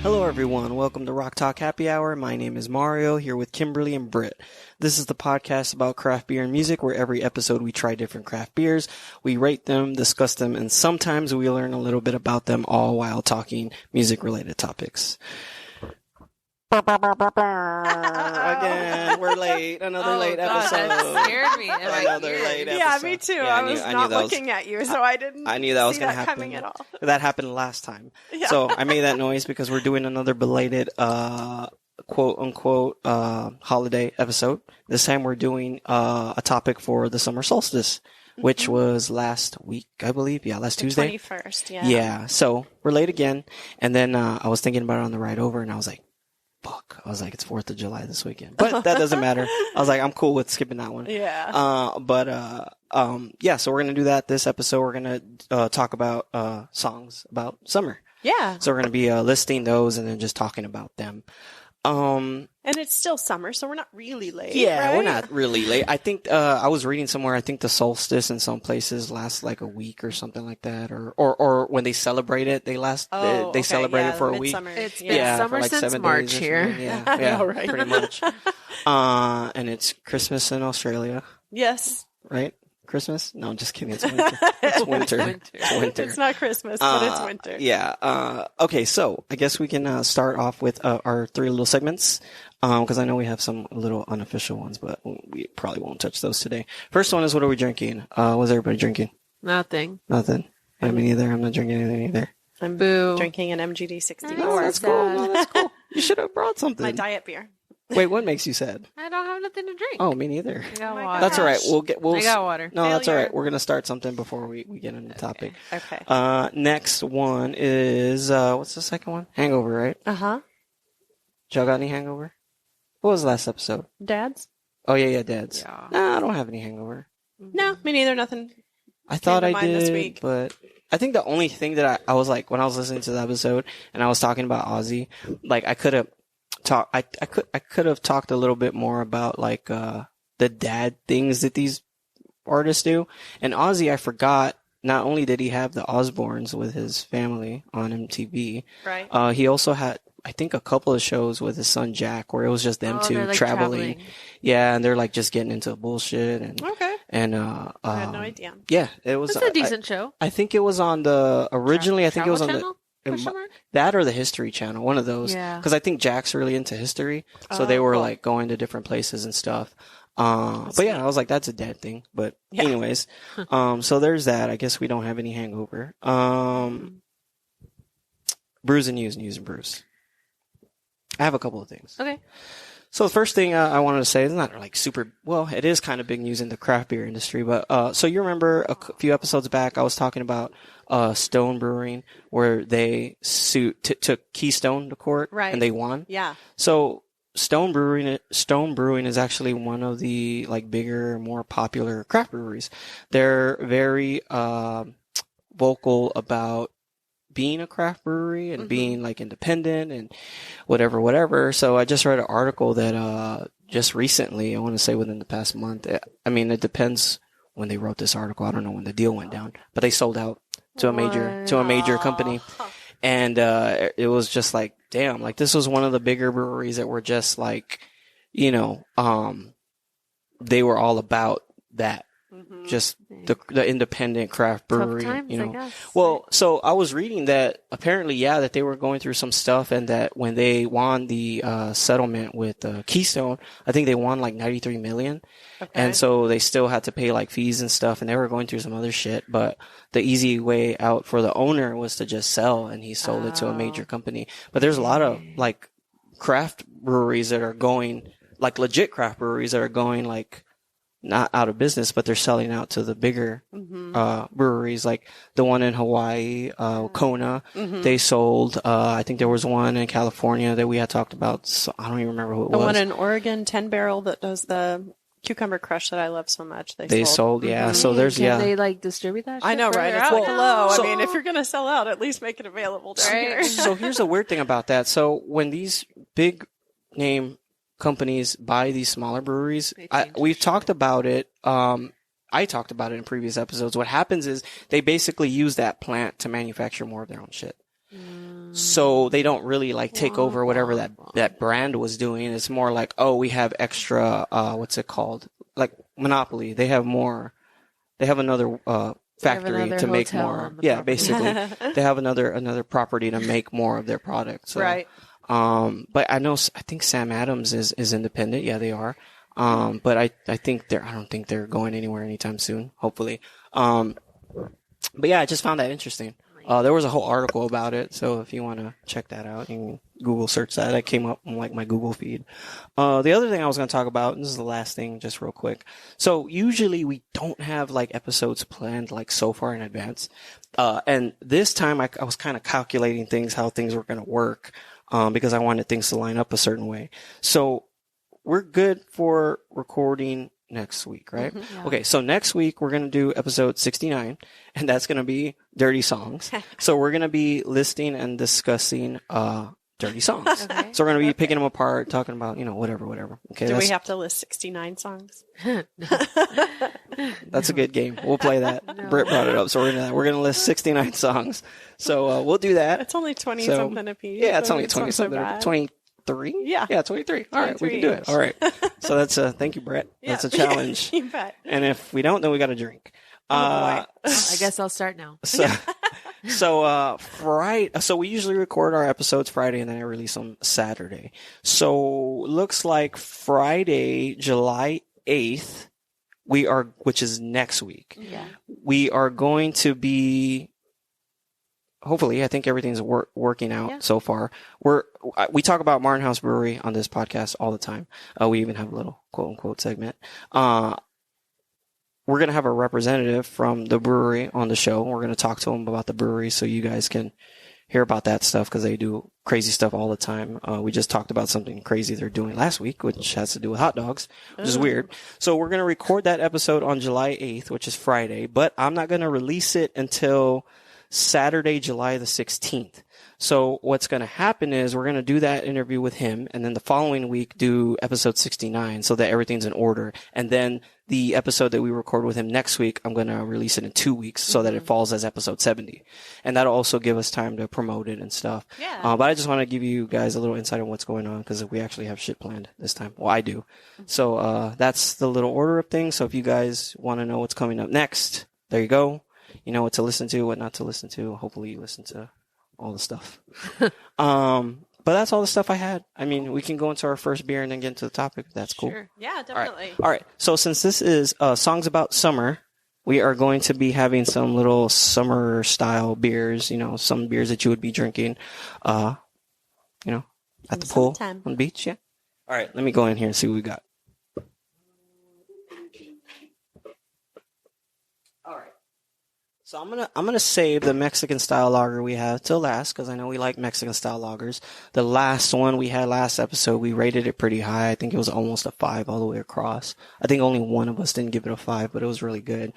Hello everyone, welcome to Rock Talk Happy Hour. My name is Mario, here with Kimberly and Britt. This is the podcast about craft beer and music, where every episode we try different craft beers, we rate them, discuss them, and sometimes we learn a little bit about them, all while talking music-related topics. Again, we're late. Another late episode. That scared me. Another late episode. Yeah, me too. Yeah, I was not looking at you, so I didn't. I knew that was see going to that happen. coming at all. That happened last time. Yeah. So I made that noise because we're doing another belated, quote unquote, holiday episode. This time we're doing a topic for the Summer Solstice, which was last week, I believe. Yeah, last Tuesday. 21st. Yeah. Yeah. So we're late again, and then I was thinking about it on the ride over, and I was like, fuck. I was like, it's 4th of July this weekend. But that doesn't matter. I was like, I'm cool with skipping that one. Yeah. Yeah, so we're going to do that this episode. We're going to talk about songs about summer. Yeah. So we're going to be listing those and then just talking about them. And it's still summer, so we're not really late. Yeah, right? we're not really late. I think I was reading somewhere, I think the solstice in some places lasts like a week or something like that, or when they celebrate it, they celebrate it for a week. Midsummer. It's been Yeah, summer for like since 7 March days or here. something. Yeah, I yeah, know, right? pretty much. And it's Christmas in Australia, Yes. right? Christmas? No, I'm just kidding. It's winter. It's winter. It's winter. It's not Christmas, but it's winter. Yeah. Okay, so I guess we can start off with our 3 little segments, because I know we have some little unofficial ones, but we probably won't touch those today. First one is, what are we drinking? What's everybody drinking? Nothing. Nothing. I mean, either. I'm not drinking anything either. I'm Boo. drinking an MGD 64. Oh, That's cool. No, that's cool. You should have brought something. My diet beer. Wait, what makes you sad? I don't have nothing to drink. Oh, me neither. I got Oh my water. That's all right. gosh. I got water. No, that's all Failure. right. We're gonna start something before we get into the topic. Okay. Next one is what's the second one? Hangover, right? Uh-huh. Did y'all got any hangover? What was the last episode? Dad's? Oh yeah, Dad's. Yeah. Nah, I don't have any hangover. No, me neither. Nothing. I thought to I mind this did, week. but I think the only thing that I was like, when I was listening to the episode and I was talking about Ozzy, like I could have talked a little bit more about like the dad things that these artists do. And Ozzy, I forgot, not only did he have the Osbournes with his family on MTV, Right. he also had, I think, a couple of shows with his son Jack where it was just them two they're, like, traveling. Yeah, and they're like just getting into bullshit and Okay. and I had no idea. yeah, it was It's a decent show. I think it was on the originally. I think it was on Travel the Channel? Question mark? that or the History Channel, one of those. Yeah. Because I think Jack's really into history, so they were cool. like going to different places and stuff. But yeah, I was like, that's a dad thing. But Yeah. anyways, so there's that. I guess we don't have any hangover. Brews and news and brews. I have a couple of things. Okay. So the first thing I wanted to say is not like super, well, it is kind of big news in the craft beer industry, but so you remember a few episodes back I was talking about Stone Brewing, where they took Keystone to court, Right. and they won. Yeah. So Stone Brewing is actually one of the like bigger, more popular craft breweries. They're very vocal about being a craft brewery and being like independent and whatever. So I just read an article that just recently, I want to say within the past month, I mean, it depends when they wrote this article. I don't know when the deal went down, but they sold out to a major company. And it was just like, damn, like this was one of the bigger breweries that were just like, you know, they were all about that. Just the independent craft brewery, Tough times, you know. I guess. Well, so I was reading that apparently, yeah, that they were going through some stuff, and that when they won the settlement with Keystone, I think they won like $93 million, and so they still had to pay like fees and stuff, and they were going through some other shit. But the easy way out for the owner was to just sell, and he sold it to a major company. But there's a lot of like craft breweries that are going, like legit craft breweries that are going like not out of business, but they're selling out to the bigger breweries, like the one in Hawaii, Kona. They sold. I think there was one in California that we had talked about. So I don't even remember who it The was. one in Oregon, 10 Barrel, that does the cucumber crush that I love so much. They sold, yeah. So there's, Can they like distribute that shit? I know, right? further It's out like now? low. So- I mean, if you're going to sell out, at least make it available down Right. here. So here's the weird thing about that. So when these big name companies buy these smaller breweries, They change we've talked about it. I talked about it in previous episodes. What happens is they basically use that plant to manufacture more of their own shit. So they don't really like take over whatever that brand was doing. It's more like, oh, we have extra, what's it called? Like Monopoly. They have another, factory another to make hotel more. on the Yeah, property. basically. They have another property to make more of their product. So, Right. but I think Sam Adams is independent. Yeah, they are. But I don't think they're going anywhere anytime soon, hopefully. But yeah, I just found that interesting. There was a whole article about it, so if you want to check that out, you can Google search that. That came up on like my Google feed. The other thing I was going to talk about, and this is the last thing, just real quick. So usually we don't have like episodes planned like so far in advance. And this time I was kind of calculating how things were going to work, because I wanted things to line up a certain way. So we're good for recording next week, right? Yeah. Okay, so next week we're going to do episode 69, and that's going to be dirty songs. So we're going to be listing and discussing dirty songs. Okay. So we're going to be picking them apart, talking about, whatever. Okay, Do we have to list 69 songs? that's a good game. We'll play that. No. Britt brought it up, so we're going to list 69 songs. So we'll do that. It's only 20 So, something a piece. Yeah, it's so only 20 not so something. bad. 23? Yeah. Yeah, 23. All right, we can do it. 23. All right. So that's thank you, Brett. That's a Yeah. challenge. You bet. And if we don't, then we got to drink. Oh, boy. I guess I'll start now. So Friday. So we usually record our episodes Friday, and then I release them Saturday. So looks like Friday, July 8th, which is next week. Yeah. We are going to be. Hopefully, I think everything's working out so far. We talk about Martin House Brewery on this podcast all the time. We even have a little quote unquote segment. We're going to have a representative from the brewery on the show. We're going to talk to them about the brewery so you guys can hear about that stuff, because they do crazy stuff all the time. We just talked about something crazy they're doing last week, which has to do with hot dogs, which is weird. So we're going to record that episode on July 8th, which is Friday, but I'm not going to release it until Saturday, July the 16th. So what's going to happen is we're going to do that interview with him, and then the following week do episode 69 so that everything's in order. And then the episode that we record with him next week, I'm going to release it in 2 weeks so that it falls as episode 70. And that'll also give us time to promote it and stuff. Yeah. But I just want to give you guys a little insight on what's going on, because we actually have shit planned this time. Well, I do. So that's the little order of things. So if you guys want to know what's coming up next, there you go. You know what to listen to, what not to listen to. Hopefully you listen to all the stuff. But that's all the stuff I had. I mean, we can go into our first beer and then get into the topic. If that's cool. Sure. Yeah, definitely. All right. So since this is songs about summer, we are going to be having some little summer style beers, some beers that you would be drinking, at the pool, Summertime. on the beach. Yeah. All right. Let me go in here and see what we got. All right. So I'm gonna save the Mexican style lager we have till last, because I know we like Mexican style lagers. The last one we had last episode, we rated it pretty high. I think it was almost a 5 all the way across. I think only one of us didn't give it a 5, but it was really good.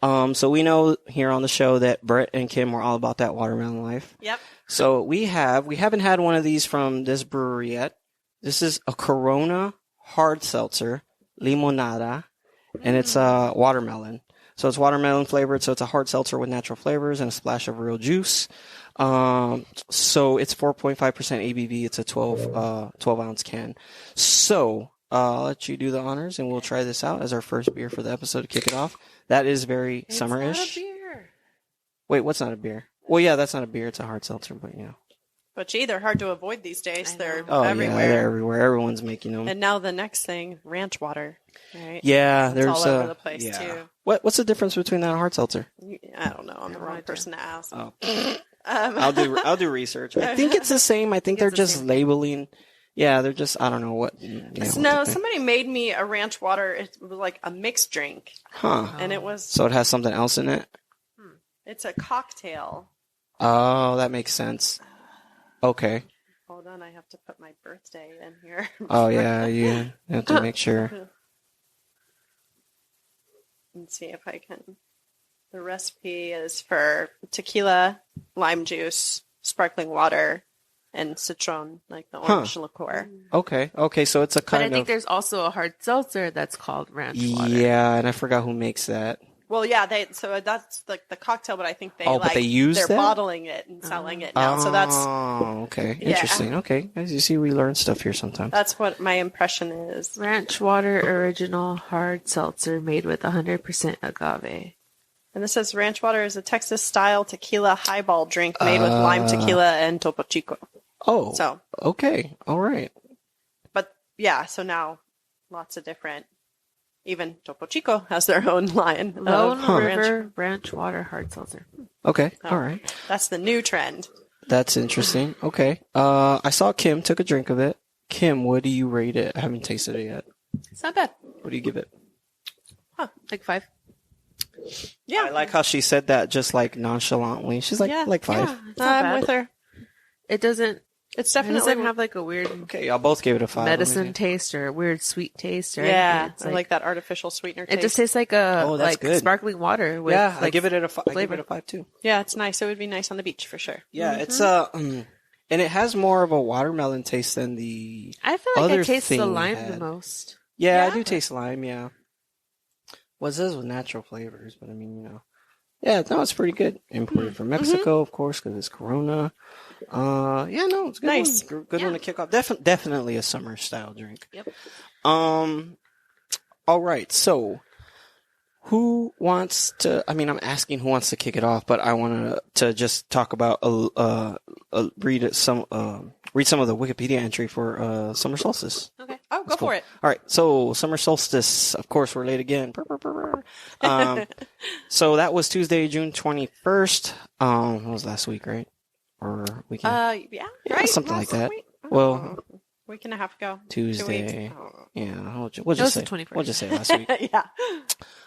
So we know here on the show that Brett and Kim are all about that watermelon life. Yep. So we haven't had one of these from this brewery yet. This is a Corona hard seltzer, limonada, and it's watermelon. So it's watermelon flavored, so it's a hard seltzer with natural flavors and a splash of real juice. So it's 4.5% ABV. It's a 12-ounce can. So I'll let you do the honors, and we'll try this out as our first beer for the episode to kick it off. That is very summerish. It's not a beer. Wait, what's not a beer? Well, yeah, that's not a beer. It's a hard seltzer, but But gee, they're hard to avoid these days. I They're know. everywhere. yeah, they're everywhere. Everyone's making them. And now the next thing, ranch water. Right? Yeah, It's there's all over the place yeah. too. What's the difference between that and hard seltzer? I don't know. I'm the No wrong idea. person to ask. Oh, I'll do research. I think it's the same. I think they're it's the just same. labeling. Yeah, they're just I don't know what. No, somebody made me a ranch water. It was like a mixed drink, Huh. and it was. So it has something else in it. It's a cocktail. Oh, that makes sense. Okay. Hold on, I have to put my birthday in here. Oh yeah, you have to make sure. Let's see if I can. The recipe is for tequila, lime juice, sparkling water, and citron, like the orange liqueur. Okay. So it's a But I kind think of there's also a hard seltzer that's called ranch water. yeah, and I forgot who makes that. Well, yeah, so that's like the cocktail, but I think but they use they're that? bottling it and selling it now. So that's okay. Yeah. Interesting. Okay. As you see, we learn stuff here sometimes. that's what my impression is. Ranch water original hard seltzer made with 100% agave. And this says ranch water is a Texas-style tequila highball drink made with lime tequila and Topo Chico. Oh. So, Okay. All right. but yeah, so now lots of different. Even Topo Chico has their own line. Lone of ranch. River ranch water hard seltzer. Okay. Oh. All right. That's the new trend. That's interesting. Okay. I saw Kim took a drink of it. Kim, what do you rate it? I haven't tasted it yet. It's not bad. What do you give it? Like 5. Yeah, I like how she said that just like nonchalantly. She's like, Yeah. like 5. Yeah, it's not I'm bad. with her. It doesn't It's It definitely doesn't have like a weird Okay, y'all both gave it a 5. medicine taste or a weird sweet taste or yeah, anything. It's I like that artificial sweetener taste. it just tastes like a Oh, that's like good. sparkling water with Yeah, like I give it a 5. I give flavor. it a 5 too. Yeah, it's nice. It would be nice on the beach for sure. Yeah, it's and it has more of a watermelon taste than the. I feel like other I taste the thing lime had- the most. Yeah, I Yeah? do taste lime. Yeah. Well, it says with natural flavors, but I mean, yeah, no, it's pretty good. Imported from Mexico, of course, because it's Corona. Yeah, no, it's a good. Nice. One. Good one to kick off. Definitely a summer style drink. Yep. All right, so. Who wants to? I mean, I'm asking who wants to kick it off, but I want to just talk about read some of the Wikipedia entry for summer solstice. Okay. Oh, go for it. All right, so summer solstice, of course, we're late again. So that was Tuesday, June 21st. That was last week, right? Or weekend? Yeah, Yeah, right. something like Last that. week? Well, week and a half ago. 2 Tuesday. weeks. Oh. Yeah, we'll It just was say the 21st. we'll just say last week. Yeah.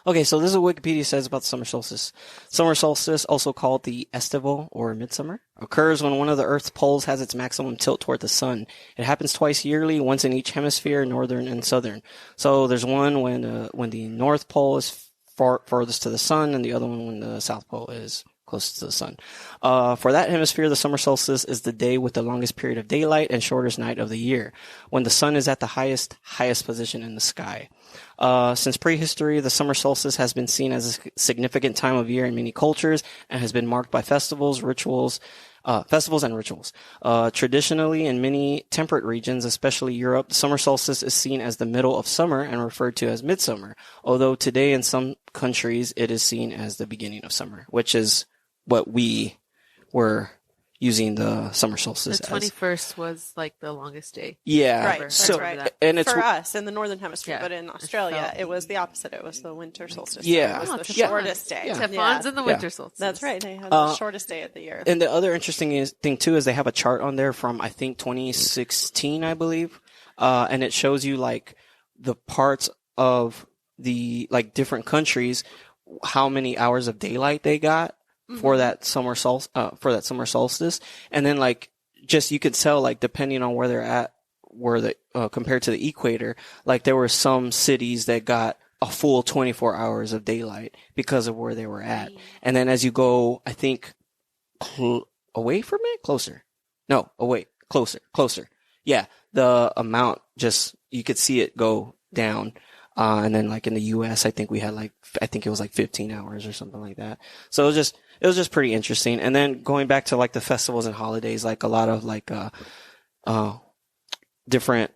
Okay, so this is what Wikipedia says about the summer solstice. Summer solstice, also called the estival or midsummer, occurs when one of the Earth's poles has its maximum tilt toward the sun. It happens twice yearly, once in each hemisphere, northern and southern. So there's one when the North Pole is farthest to the sun, and the other one when the South Pole is closest to the sun. For that hemisphere, the summer solstice is the day with the longest period of daylight and shortest night of the year, when the sun is at the highest position in the sky. Since prehistory, the summer solstice has been seen as a significant time of year in many cultures and has been marked by festivals and rituals. Traditionally, in many temperate regions, especially Europe, the summer solstice is seen as the middle of summer and referred to as midsummer, although today in some countries it is seen as the beginning of summer, which is what we were using the summer solstice The 21st was like the longest day. Yeah. Right, that's So, right. and it's For us in the northern hemisphere, Yeah. but in Australia, felt- it was the opposite. It was the winter solstice. Yeah. It was Oh, the Teflon. shortest day. Yeah. Teflon's in the Yeah. winter solstice. That's right. They had Uh, the shortest day of the year. And the other interesting thing too is they have a chart on there from I think 2016, I believe, and it shows you like the parts of the like different countries, how many hours of daylight they got for that summer solstice, and then like just you could tell like depending on where they're at, where they compared to the equator, like there were some cities that got a full 24 hours of daylight because of where they were at, and then as you go, I think. Away from it? Closer. No, away. Closer. Yeah, the amount just, you could see it go down. And then like in the US, I think we had I think it was like 15 hours or something like that. So it was just pretty interesting. And then going back to like the festivals and holidays, like a lot of like, different,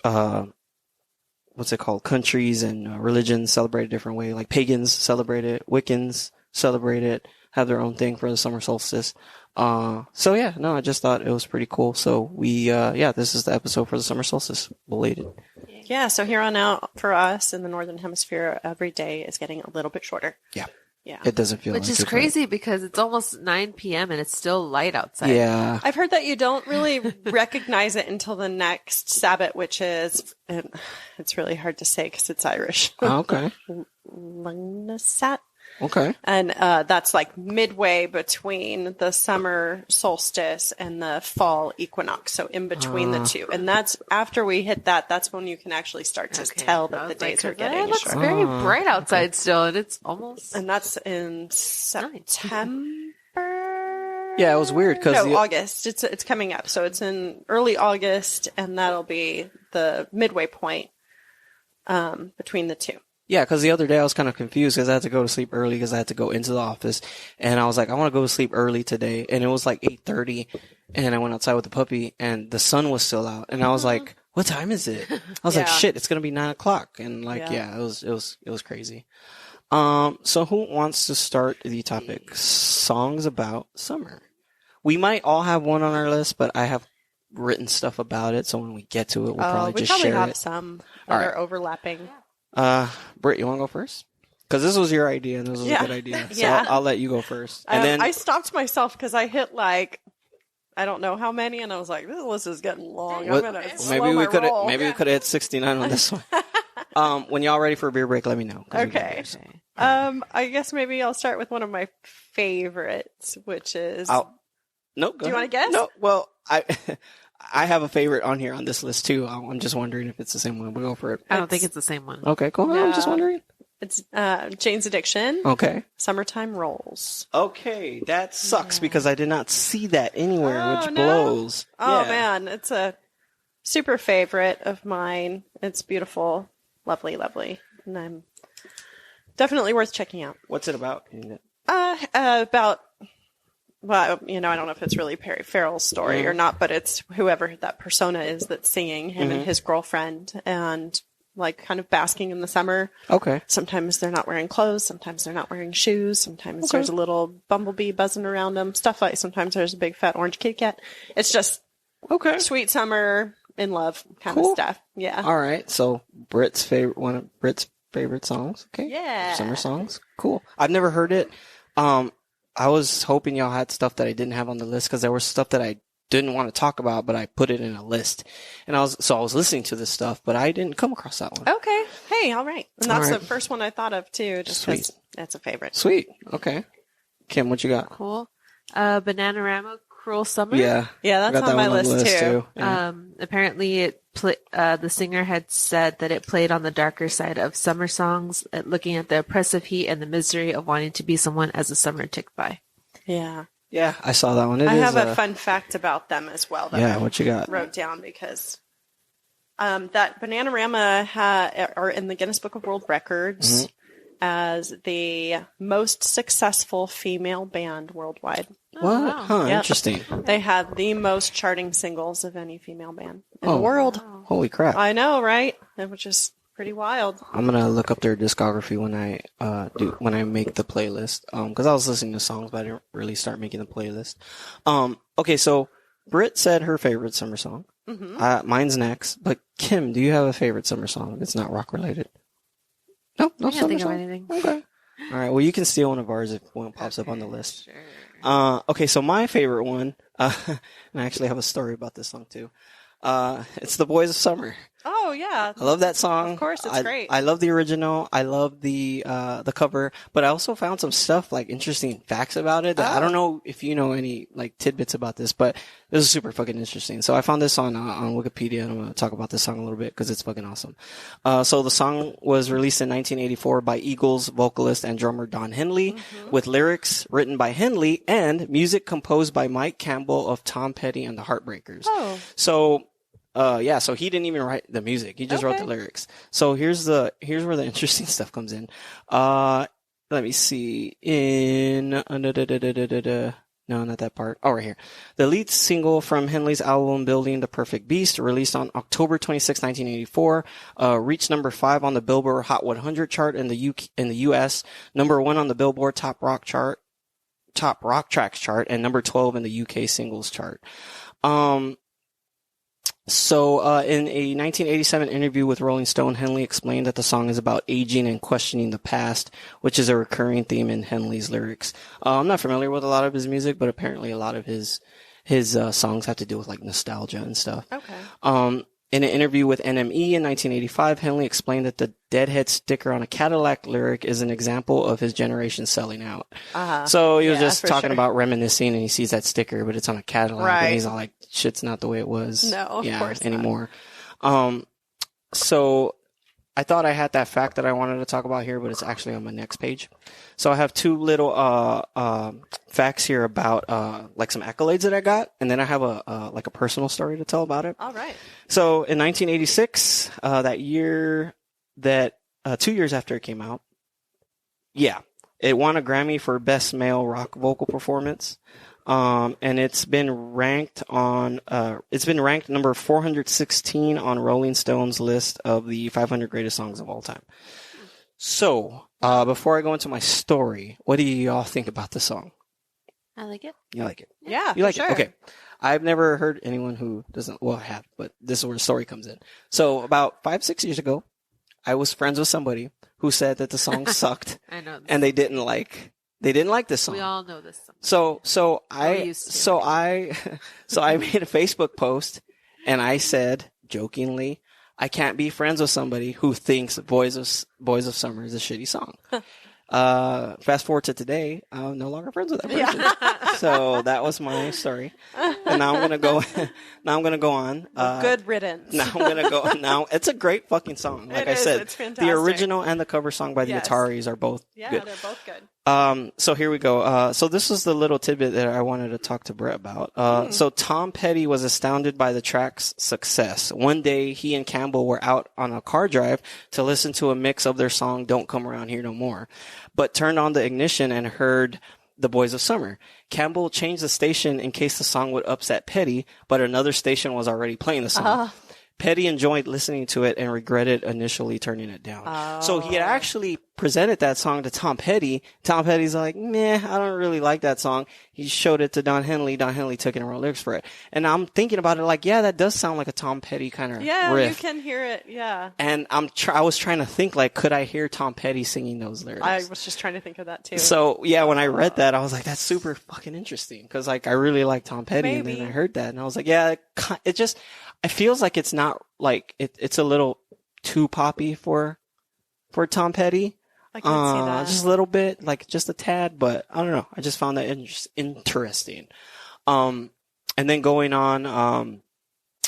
what's it called? Countries and religions celebrate a different way. Like pagans celebrate it, Wiccans celebrate it, have their own thing for the summer solstice. So yeah, no, I just thought it was pretty cool. So this is the episode for the summer solstice. Belated. Yeah, so here on out for us in the northern hemisphere, every day is getting a little bit shorter. Yeah. Yeah. It doesn't feel Which like is it, but- crazy because it's almost 9 p.m. and it's still light outside. Yeah. I've heard that you don't really recognize it until the next Sabbath, which is, and it's really hard to say because it's Irish. Okay. Lunasat. Okay. And that's like midway between the summer solstice and the fall equinox. So in between the two. And that's after we hit that, that's when you can actually start to tell that the days are getting It looks shorter. very bright outside still, and it's almost. And that's in September. Yeah, it was weird because No, August. It's coming up. So it's in early August, and that'll be the midway point between the two. Yeah, because the other day I was kind of confused because I had to go to sleep early because I had to go into the office, and I was like, I want to go to sleep early today, and it was like 8:30, and I went outside with the puppy, and the sun was still out, and I was like, what time is it? I was like, shit, it's gonna be 9 o'clock, and like, it was crazy. So who wants to start the topic? Songs about summer. We might all have one on our list, but I have written stuff about it, so when we get to it, we'll probably just share have it. some that are overlapping. Britt, you want to go first? Because this was your idea, and this was a good idea. So I'll let you go first. And then I stopped myself because I hit like, I don't know how many, and I was like, this list is getting long. I'm gonna slow my roll. Maybe we could have hit 69 on this one. When y'all ready for a beer break, let me know. Okay. I guess maybe I'll start with one of my favorites, which is. No, do you want to guess? No. Well, I have a favorite on here on this list too. I'm just wondering if it's the same one. We'll go for it. I don't think it's the same one. Okay, cool. No. I'm just wondering. It's Jane's Addiction. Okay. Summertime Rolls. Okay, that sucks because I did not see that anywhere, which blows. Oh, man. It's a super favorite of mine. It's beautiful. Lovely, lovely. And I'm definitely worth checking out. What's it about? About... Well, I don't know if it's really Perry Farrell's story or not, but it's whoever that persona is that's singing, him and his girlfriend, and like kind of basking in the summer. Okay. Sometimes they're not wearing clothes. Sometimes they're not wearing shoes. Sometimes there's a little bumblebee buzzing around them. Stuff like sometimes there's a big fat orange kitty cat. It's just sweet summer in love kind of stuff. Yeah. All right. So one of Britt's favorite songs. Okay. Yeah. Summer songs. Cool. I've never heard it. I was hoping y'all had stuff that I didn't have on the list because there was stuff that I didn't want to talk about, but I put it in a list. And I was listening to this stuff, but I didn't come across that one. Okay. Hey, all right. And that's the first one I thought of too, just because that's a favorite. Sweet. Okay. Kim, what you got? Cool. Bananarama, Cruel Summer. Yeah. Yeah, that's on my list too. Yeah. Apparently the singer had said that it played on the darker side of summer songs, looking at the oppressive heat and the misery of wanting to be someone as the summer ticked by. Yeah. Yeah, I saw that one. I have a fun fact about them as well that what you got? Wrote down because that Bananarama are in the Guinness Book of World Records as the most successful female band worldwide. What? Wow. Huh, yep. Interesting. They have the most charting singles of any female band in the world. Wow. Holy crap. I know, right? Which is pretty wild. I'm going to look up their discography when I make the playlist. Cause I was listening to songs, but I didn't really start making the playlist. Okay. So Britt said her favorite summer song. Mine's next, but Kim, do you have a favorite summer song? It's not rock related. No I can't summer think song? of anything. Okay. All right. Well, you can steal one of ours if one pops up on the list. Sure. Okay. So my favorite one, and I actually have a story about this song too. It's The Boys of Summer. Oh yeah. I love that song. Of course, it's great. I love the original. I love the cover, but I also found some stuff like interesting facts about it that I don't know if you know any like tidbits about this, but this is super fucking interesting. So I found this on Wikipedia, and I'm going to talk about this song a little bit because it's fucking awesome. So the song was released in 1984 by Eagles vocalist and drummer Don Henley, with lyrics written by Henley and music composed by Mike Campbell of Tom Petty and the Heartbreakers. Oh. So so he didn't even write the music. He just wrote the lyrics. So here's where the interesting stuff comes in. Let me see. No, not that part. Oh, right here. The lead single from Henley's album Building the Perfect Beast, released on October 26, 1984, reached number 5 on the Billboard Hot 100 chart in the US, number 1 on the Billboard Top Rock Tracks chart, and number 12 in the UK singles chart. So, in a 1987 interview with Rolling Stone, Henley explained that the song is about aging and questioning the past, which is a recurring theme in Henley's lyrics. I'm not familiar with a lot of his music, but apparently a lot of his songs have to do with like nostalgia and stuff. Okay. In an interview with NME in 1985, Henley explained that the Deadhead sticker on a Cadillac lyric is an example of his generation selling out. So he was just talking about reminiscing, and he sees that sticker, but it's on a Cadillac, and he's all like, shit's not the way it was of course anymore. So I thought I had that fact that I wanted to talk about here, but it's actually on my next page. So I have two little facts here about like some accolades that I got, and then I have a personal story to tell about it. All right. So in 1986, that year that 2 years after it came out. Yeah, it won a Grammy for Best Male Rock Vocal Performance. And it's been ranked number 416 on Rolling Stone's list of the 500 greatest songs of all time. So, before I go into my story, what do y'all think about the song? I like it. You like it? Yeah, You like sure. it? Okay. I've never heard anyone who doesn't, well, I have, but this is where the story comes in. So about 5-6 years ago, I was friends with somebody who said that the song sucked. I know this. And they didn't like this song. We all know this song. So I made a Facebook post and I said jokingly, I can't be friends with somebody who thinks Boys of Summer is a shitty song. Fast forward to today, I'm no longer friends with that person. Yeah. So that was my story. And now I'm gonna go on. Good riddance. Now it's a great fucking song. Like I said, it's fantastic. the original and the cover song by the Yes. Ataris are both Yeah, good. they're both good. So here we go. So this was the little tidbit that I wanted to talk to Brett about. So Tom Petty was astounded by the track's success. One day, he and Campbell were out on a car drive to listen to a mix of their song "Don't Come Around Here No More," but turned on the ignition and heard the Boys of Summer. Campbell changed the station in case the song would upset Petty, but another station was already playing the song. Petty enjoyed listening to it and regretted initially turning it down. So he had actually presented that song to Tom Petty. Tom Petty's like, meh, I don't really like that song. He showed it to Don Henley. Don Henley took it and wrote lyrics for it. And I'm thinking about it like, yeah, that does sound like a Tom Petty kind of riff. You can hear it. Yeah. And I was trying to think, like, could I hear Tom Petty singing those lyrics? I was just trying to think of that too. So, yeah, when I read that, I was like, that's super fucking interesting. Cause like, I really like Tom Petty. Maybe. And then I heard that and I was like, yeah, it feels like it's not like, it's a little too poppy for Tom Petty. I can see that. Just a little bit, like just a tad, but I don't know. I just found that interesting. And then going on,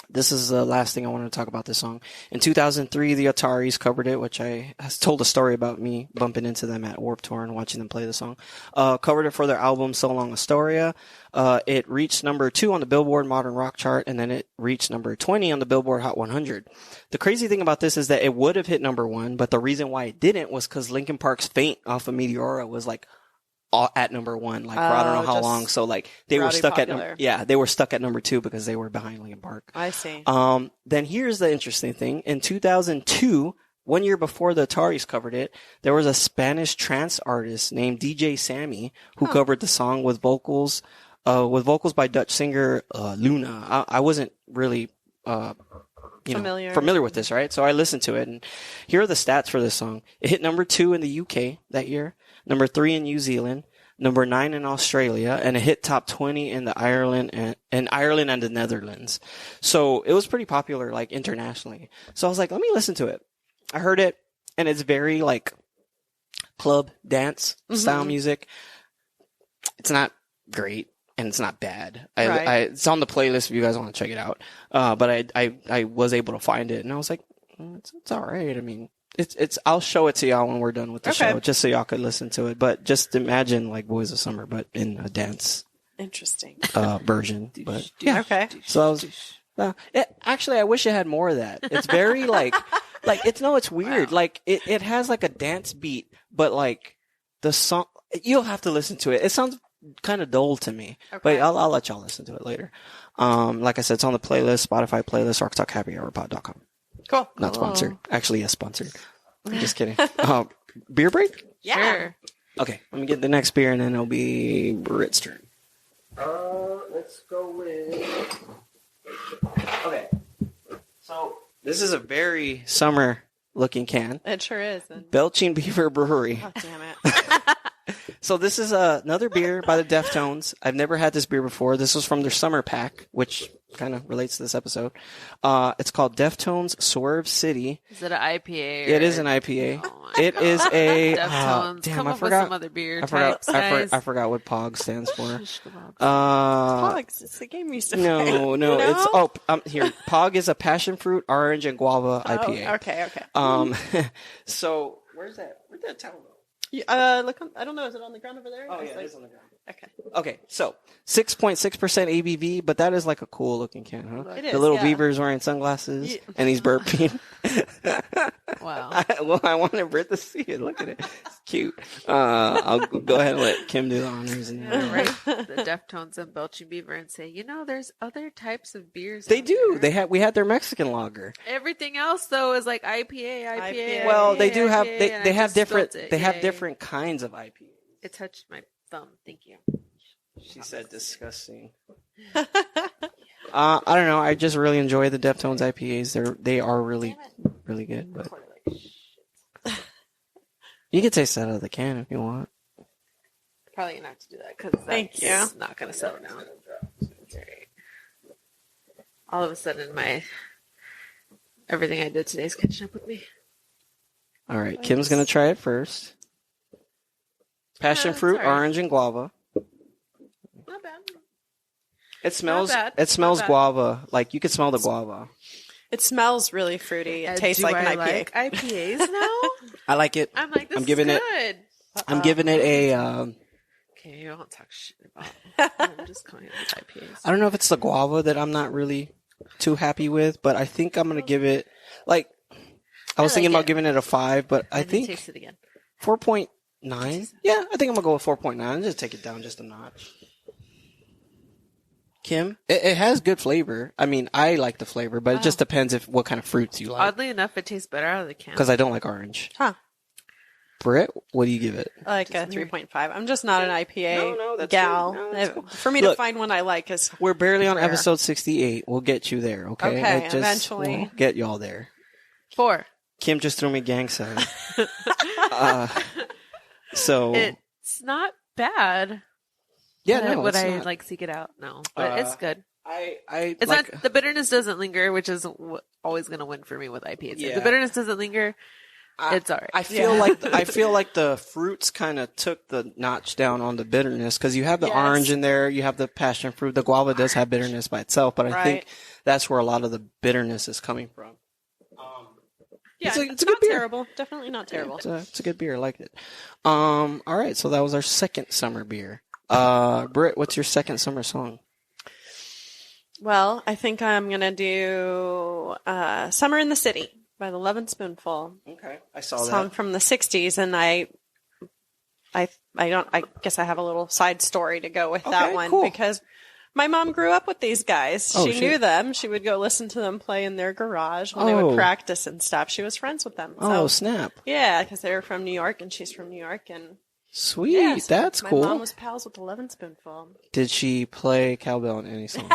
this is the last thing I wanted to talk about this song. In 2003, the Ataris covered it, which I told a story about me bumping into them at Warped Tour and watching them play the song. Covered it for their album So Long Astoria. It reached number 2 on the Billboard Modern Rock chart, and then it reached number 20 on the Billboard Hot 100. The crazy thing about this is that it would have hit number 1, but the reason why it didn't was because Linkin Park's Faint off of Meteora was like at number 1, like for I don't know how long. So like they were stuck popular. they were stuck at number 2 because they were behind Linkin Park. I see. Then here's the interesting thing. In 2002, 1 year before the Ataris covered it, there was a Spanish trance artist named DJ Sammy who covered the song with vocals by Dutch singer Luna. I wasn't really familiar with this, right? So I listened to it, and here are the stats for this song. It hit number 2 in the UK that year, number 3 in New Zealand, number 9 in Australia, and it hit top 20 in Ireland and the Netherlands. So it was pretty popular, like internationally. So I was like, let me listen to it. I heard it, and it's very like club dance style music. It's not great. And it's not bad. It's on the playlist if you guys want to check it out. But I was able to find it, and I was like, it's all right. I mean, I'll show it to y'all when we're done with the show, just so y'all could listen to it. But just imagine like Boys of Summer, but in a dance Interesting. version. But yeah, Okay. so I was. Actually, I wish it had more of that. It's very like it's weird. Wow. Like it has like a dance beat, but like the song, you'll have to listen to it. It sounds kind of dull to me, but I'll let y'all listen to it later. Like I said, it's on the playlist, Spotify playlist, rocktalkhappyhourpod.com. Cool. Not sponsored. Actually, yes, sponsored. I'm just kidding. Beer break? Yeah. Sure. Okay, let me get the next beer and then it'll be Brit's turn. Let's go with... Okay. So, this is a very summer looking can. It sure is. And... Belching Beaver Brewery. Oh, damn it. So this is another beer by the Deftones. I've never had this beer before. This was from their summer pack, which kind of relates to this episode. It's called Deftones Swerve City. Is it an IPA? It is an IPA. Oh It is a... Deftones. damn, Come I up forgot. with some other beer I forgot, types, guys. I forgot what POG stands for. Pogs. It's the game we used to play. No, it's... here. POG is a passion fruit, orange, and guava IPA. Okay. So, where'd that towel go? Look, I don't know. Is it on the ground over there? Oh, It's yeah, like- it is on the ground. Okay. Okay, so 6.6% ABV, but that is like a cool looking can, huh? It is, the little yeah. beaver's wearing sunglasses and he's burping. Wow. I wanted Britt to see it. Look at it. It's cute. I'll go ahead and let Kim do the honors. And Right. The Deftones and Belching Beaver and say, there's other types of beers. They out do. there. We had their Mexican lager. Everything else though is like IPA. Well, they do have IPA, and they I have just different spilled it. they have Yay. different kinds of IPA. It touched my thumb. Thank you. She said disgusting. I don't know. I just really enjoy the Deftones IPAs. They are really really good. But you can taste that out of the can if you want. Probably gonna have to do that because Thank you. not gonna settle down. It's all right. All of a sudden, everything I did today is catching up with me. All right, Kim's gonna try it first. Passion fruit, all right. orange, and guava. Not bad. It smells. bad. It smells Not bad. guava. Like you could smell the guava. It smells really fruity. It tastes Do like an I IPA. like IPAs now? I like it. I'm like, this I'm giving is it- good. I'm giving it a. Okay, you don't talk shit about. I'm just calling it IPAs. I don't know if it's the guava that I'm not really too happy with, but I think I'm gonna give it like. I was like thinking about it. giving it a 5, but I Let me think taste it again. 4.9. Yeah, I think I'm gonna go with 4.9. Just take it down just a notch. Kim, it has good flavor. I mean, I like the flavor, but it just depends what kind of fruits you like. Oddly enough, it tastes better out of the can. Because I don't like orange. Huh. Britt, what do you give it? Like a 3.5. I'm just not an IPA No, that's gal. good. No, that's cool. For me Look, to find one I like is We're barely on rare. episode 68. We'll get you there, okay? Okay, eventually. We'll get y'all there. 4. Kim just threw me gang sign. So It's not bad. yeah, Would I- no, would it's I not. like seek it out? No, but it's good. I It's like, not, the bitterness doesn't linger, which is always going to win for me with IPAs. If Yeah. the bitterness doesn't linger, it's all right. I feel like the fruits kind of took the notch down on the bitterness because you have the Yes. orange in there, you have the passion fruit. The guava does have bitterness by itself, but I think Right. that's where a lot of the bitterness is coming from. yeah, it's a it's good not beer. terrible. Definitely not terrible. It's a good beer. I like it. All right, so that was our second summer beer. Britt, what's your second summer song? Well, I think I'm gonna do "Summer in the City" by the Love and Spoonful. Okay, I saw Song from the '60s, and I guess I have a little side story to go with that Okay, one cool. because my mom grew up with these guys. Oh, She shoot. knew them. She would go listen to them play in their garage when they would Oh. practice and stuff. She was friends with them. Oh, So, snap. yeah, because they were from New York and she's from New York, and Sweet. yeah, so That's my cool. mom was pals with the Love and Spoonful. Did she play cowbell in any songs?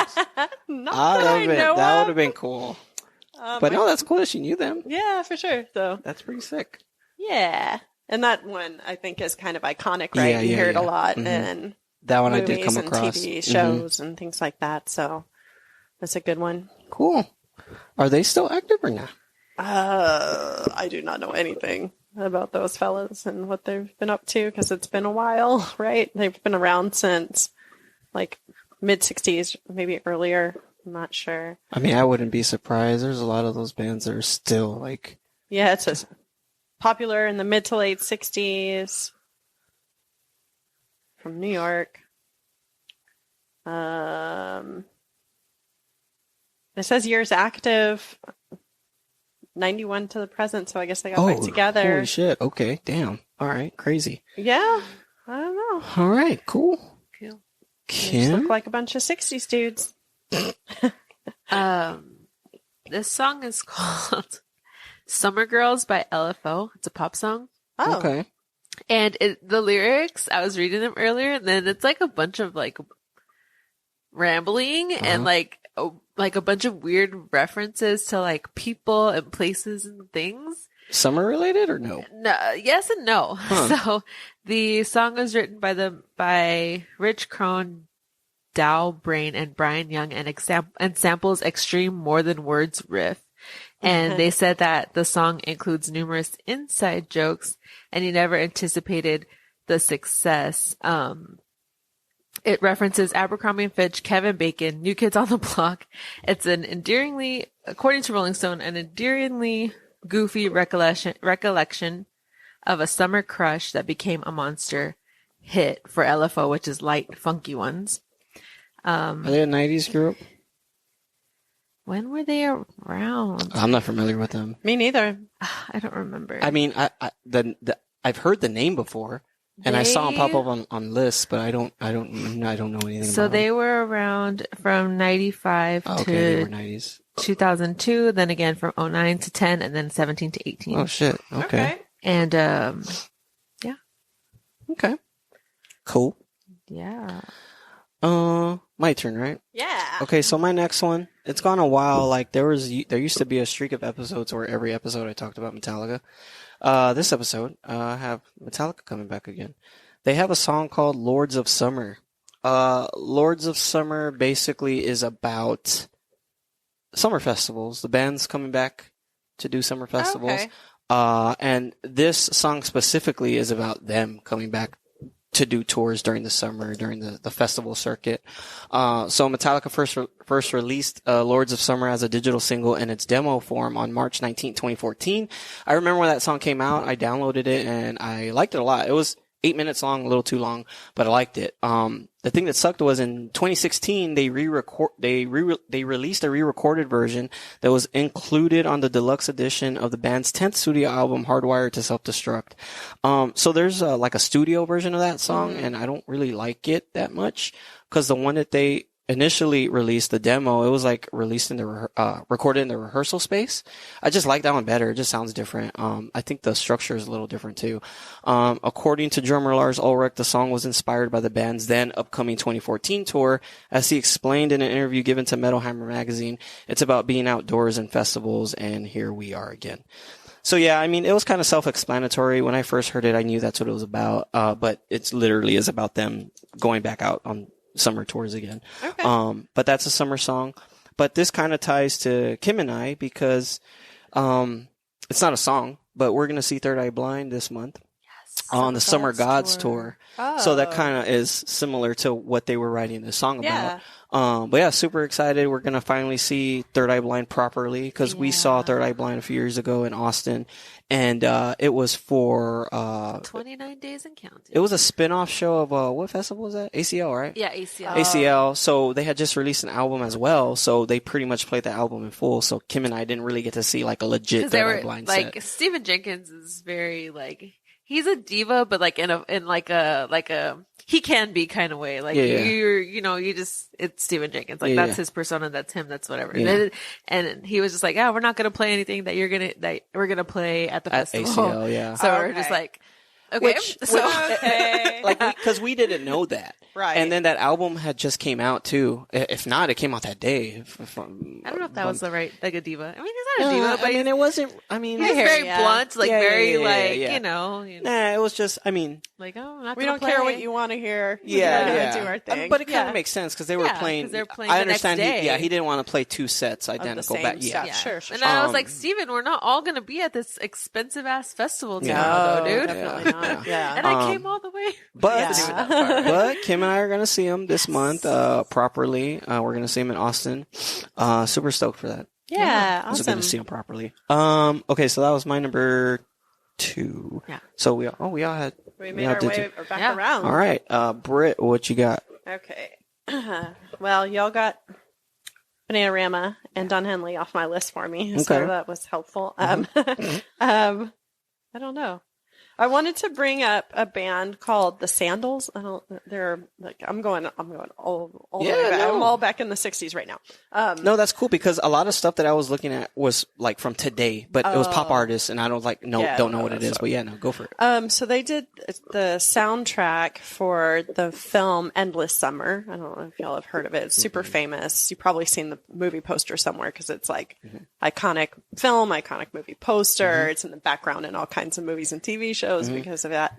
Not Ah, that I know that would of. have been cool. But no, that's cool that she knew them. Yeah, for sure. So That's pretty sick. yeah, and that one I think is kind of iconic, right? Yeah, you yeah, hear it yeah. a lot Mhm. in That one I movies did come and across. TV Mhm. shows and things like that. So that's a good one. Cool. Are they still active or not? I do not know anything about those fellas and what they've been up to because it's been a while, right? They've been around since like mid '60s, maybe earlier. I'm not sure. I mean, I wouldn't be surprised. There's a lot of those bands that are still like. Yeah, it's just popular in the mid to late '60s from New York. It says years active, 91 to the present, so I guess they got back together. Holy shit. Okay. Damn. All right. Crazy. Yeah, I don't know. All right. Cool. Cool. They just Kim? look like a bunch of '60s dudes. This song is called Summer Girls by LFO. It's a pop song. Oh, Okay. And the lyrics, I was reading them earlier, and then it's like a bunch of like rambling and like a bunch of weird references to like people and places and things. Summer related or no? No, yes and no. Huh. So the song was written by Rich Crone, Dow Brain, and Brian Young, and samples extreme more than words riff. And they said that the song includes numerous inside jokes, and he never anticipated the success. It references Abercrombie and Fitch, Kevin Bacon, New Kids on the Block. It's an endearingly, according to Rolling Stone, an endearingly goofy recollection of a summer crush that became a monster hit for LFO, which is Light Funky Ones. Are they a 90s group? When were they around? I'm not familiar with them. Me neither. I don't remember. I mean, I've heard the name before, and I saw them pop up on lists, but I don't know anything. So about they them. were around from 95 Okay, they were to 90s. 2002, then again from 09 to 10, and then 17 to 18. Oh shit. Okay. And Okay. Cool. yeah. My turn, right? Yeah. Okay, so my next one, it's gone a while. Like there used to be a streak of episodes where every episode I talked about Metallica. This episode, I have Metallica coming back again. They have a song called Lords of Summer. Lords of Summer basically is about summer festivals. The band's coming back to do summer festivals. Okay. And this song specifically is about them coming back to do tours during the summer, during the festival circuit. So Metallica first released Lords of Summer as a digital single in its demo form on March 19, 2014. I remember when that song came out, I downloaded it and I liked it a lot. It was 8 minutes long, a little too long, but I liked it. The thing that sucked was in 2016, they released a re-recorded version that was included on the deluxe edition of the band's 10th studio album, Hardwired to Self-Destruct. So there's like a studio version of that song, and I don't really like it that much, because the one that they initially released, the demo, it was like released in the recorded in the rehearsal space. I just like that one better. It just sounds different. I think the structure is a little different too. According to drummer Lars Ulrich, the song was inspired by the band's then upcoming 2014 tour. As he explained in an interview given to Metal Hammer magazine, it's about being outdoors and festivals, and here we are again. So yeah, I mean, it was kind of self-explanatory. When I first heard it, I knew that's what it was about. But it literally is about them going back out on summer tours again. Okay. But that's a summer song. But this kind of ties to Kim and I because it's not a song, but we're going to see Third Eye Blind this month on the Summer Gods tour. Oh. So that kind of is similar to what they were writing the song Yeah. about. But yeah, super excited. We're going to finally see Third Eye Blind properly because we saw Third Eye Blind a few years ago in Austin. And it was for 29 Days and Counting. it was a spin-off show of what festival was that? ACL, right? Yeah, ACL. ACL. So they had just released an album as well. So they pretty much played the album in full. So Kim and I didn't really get to see like a legit Third Eye Blind like set. Stephen Jenkins is very like he's a diva, but like in a he can be kind of way. Like it's Stephen Jenkins. Like that's his persona. That's him. That's whatever. Yeah. And he was just like, we're not going to play anything that we're going to play at the festival. ACL, yeah. So we're just like, okay. Okay. Like, because we didn't know that. Right. And then that album had just came out too. If not, it came out that day. I don't know if that was the right, like a diva. I mean, he's not a diva, but I mean, it wasn't, I mean, he's very blunt, like yeah. you know. Nah, it was just, I mean, like, I'm not We gonna don't care play. what you want to hear. yeah, We're yeah. gonna do our thing. But it kind of makes sense because they were playing. 'cause they're playing I the next understand. day. He didn't want to play two sets identical same back. Yeah. stuff. Sure. And I was like, Steven, we're not all going to be at this expensive ass festival tomorrow, No, though, dude. definitely not. Yeah. And I came all the way. But Yeah. but Kim and I are gonna see him this month properly. We're gonna see him in Austin. Super stoked for that. Yeah. So Awesome. gonna see him properly. Okay, so that was my number 2. Yeah. So we all had. We made all our did way too. back around. All right, Britt, what you got? Okay. Well, y'all got Bananarama and Don Henley off my list for me, so Okay. that was helpful. I don't know. I wanted to bring up a band called the Sandals. They're like, I'm going all the way back. no. I'm all back in the 60s right now. No, that's cool because a lot of stuff that I was looking at was like from today, but it was pop artists, and I don't know what it is. But yeah, no, go for it. So they did the soundtrack for the film Endless Summer. I don't know if y'all have heard of it. It's super famous. You've probably seen the movie poster somewhere because it's like iconic film, iconic movie poster. It's in the background in all kinds of movies and TV shows because of that.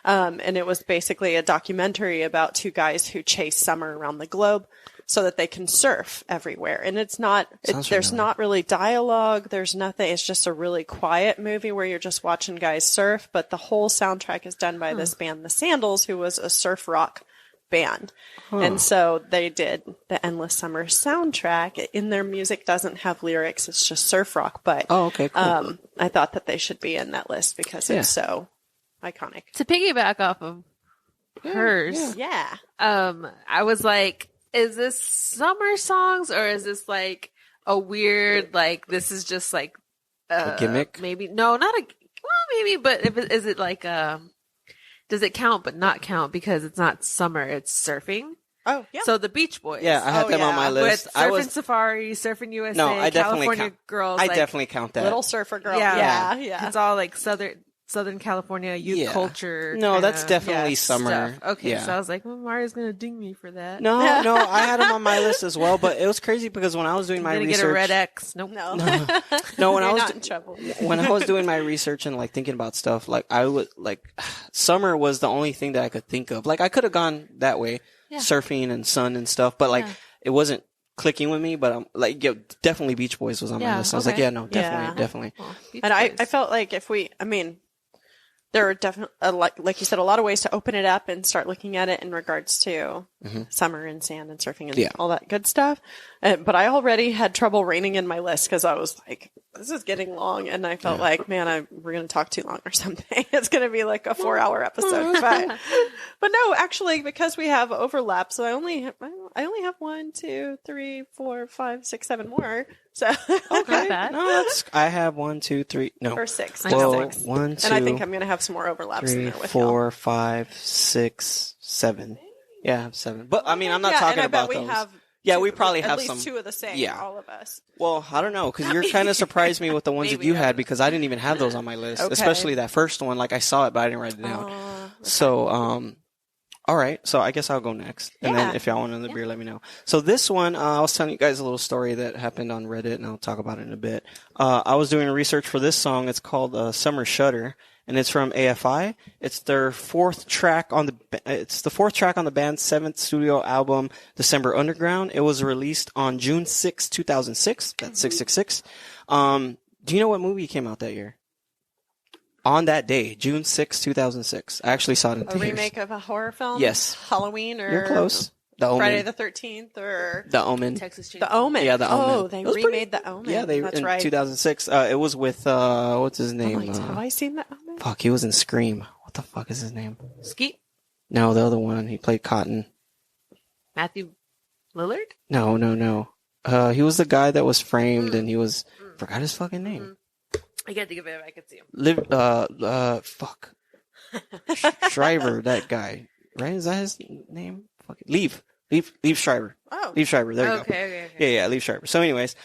And it was basically a documentary about two guys who chase summer around the globe so that they can surf everywhere. And there's not really dialogue. There's nothing. It's just a really quiet movie where you're just watching guys surf. But the whole soundtrack is done by this band, the Sandals, who was a surf rock band. And so they did the Endless Summer soundtrack. In their music doesn't have lyrics. It's just surf rock. But Okay, cool. I thought that they should be in that list because it's so iconic. To piggyback off of hers. Yeah. I was like, is this summer songs or is this like a weird, like, this is just like a gimmick? Maybe, no, not a, well, maybe, but is it like, does it count but not count because it's not summer, it's surfing? Oh, yeah. So the Beach Boys. Yeah, I had them on my list. With Surfing Safari, Surfing USA, No, I definitely California count. Girls. I like, definitely count that. Little Surfer Girl. Yeah. Yeah. It's all like Southern California youth culture. No, that's definitely summer. Stuff. Okay, Yeah. so I was like, well, Maria's gonna ding me for that. No, I had them on my list as well, but it was crazy because when I was doing my gonna research, get a red X. Nope. No. No, when I You're was not in trouble. when I was doing my research and like thinking about stuff, like I would like summer was the only thing that I could think of. Like I could have gone that way, surfing and sun and stuff, but like it wasn't clicking with me. But I'm like, definitely Beach Boys was on my list. I was like, yeah, no, definitely. Well, And I felt like there are definitely, like you said, a lot of ways to open it up and start looking at it in regards to summer and sand and surfing and all that good stuff. But I already had trouble reining in my list because I was like, this is getting long. And I felt like, man, we're going to talk too long or something. It's going to be like a 4-hour episode. But no, actually, because we have overlap, so I only have 1, 2, 3, 4, 5, 6, 7 more. So okay. No, I have 1, 2, 3. No, or 6. Well, 6. 1, 2, and I think I'm going to have some more overlaps 3, in there with 4, 5, 6, 7. Yeah, I have 7. But I mean, I'm not talking about those. We probably have at least some. 2 of the same. Yeah. All of us. Well, I don't know, because you're kind of surprised me with the ones that you had, because I didn't even have those on my list, especially that first one. Like, I saw it, but I didn't write it down. Okay. So, all right. So I guess I'll go next. And then if y'all want another beer, let me know. So this one, I was telling you guys a little story that happened on Reddit, and I'll talk about it in a bit. I was doing research for this song. It's called Summer Shudder, and it's from AFI. It's their fourth track on the band's 7th studio album, December Underground. It was released on June 6, 2006. That's 666. Do you know what movie came out that year? On that day, June 6, 2006. I actually saw it in theaters. A remake of a horror film? Yes. Halloween or... You're close. The Omen. Friday the 13th or... The Omen. Texas Chainsaw. The Omen. Yeah, The Omen. Oh, they remade The Omen. Yeah, That's in right. 2006. It was with, what's his name? Have I seen The Omen? Fuck, he was in Scream. What the fuck is his name? Skeet? No, the other one. He played Cotton. Matthew Lillard? No. He was the guy that was framed and he was... Forgot his fucking name. I can't think of it. I could see him. Fuck. Shriver, that guy. Right? Is that his name? Fuck it. Leave Shriver. Oh. Leave Shriver. There you go. Okay. Yeah, Leave Shriver. So anyways,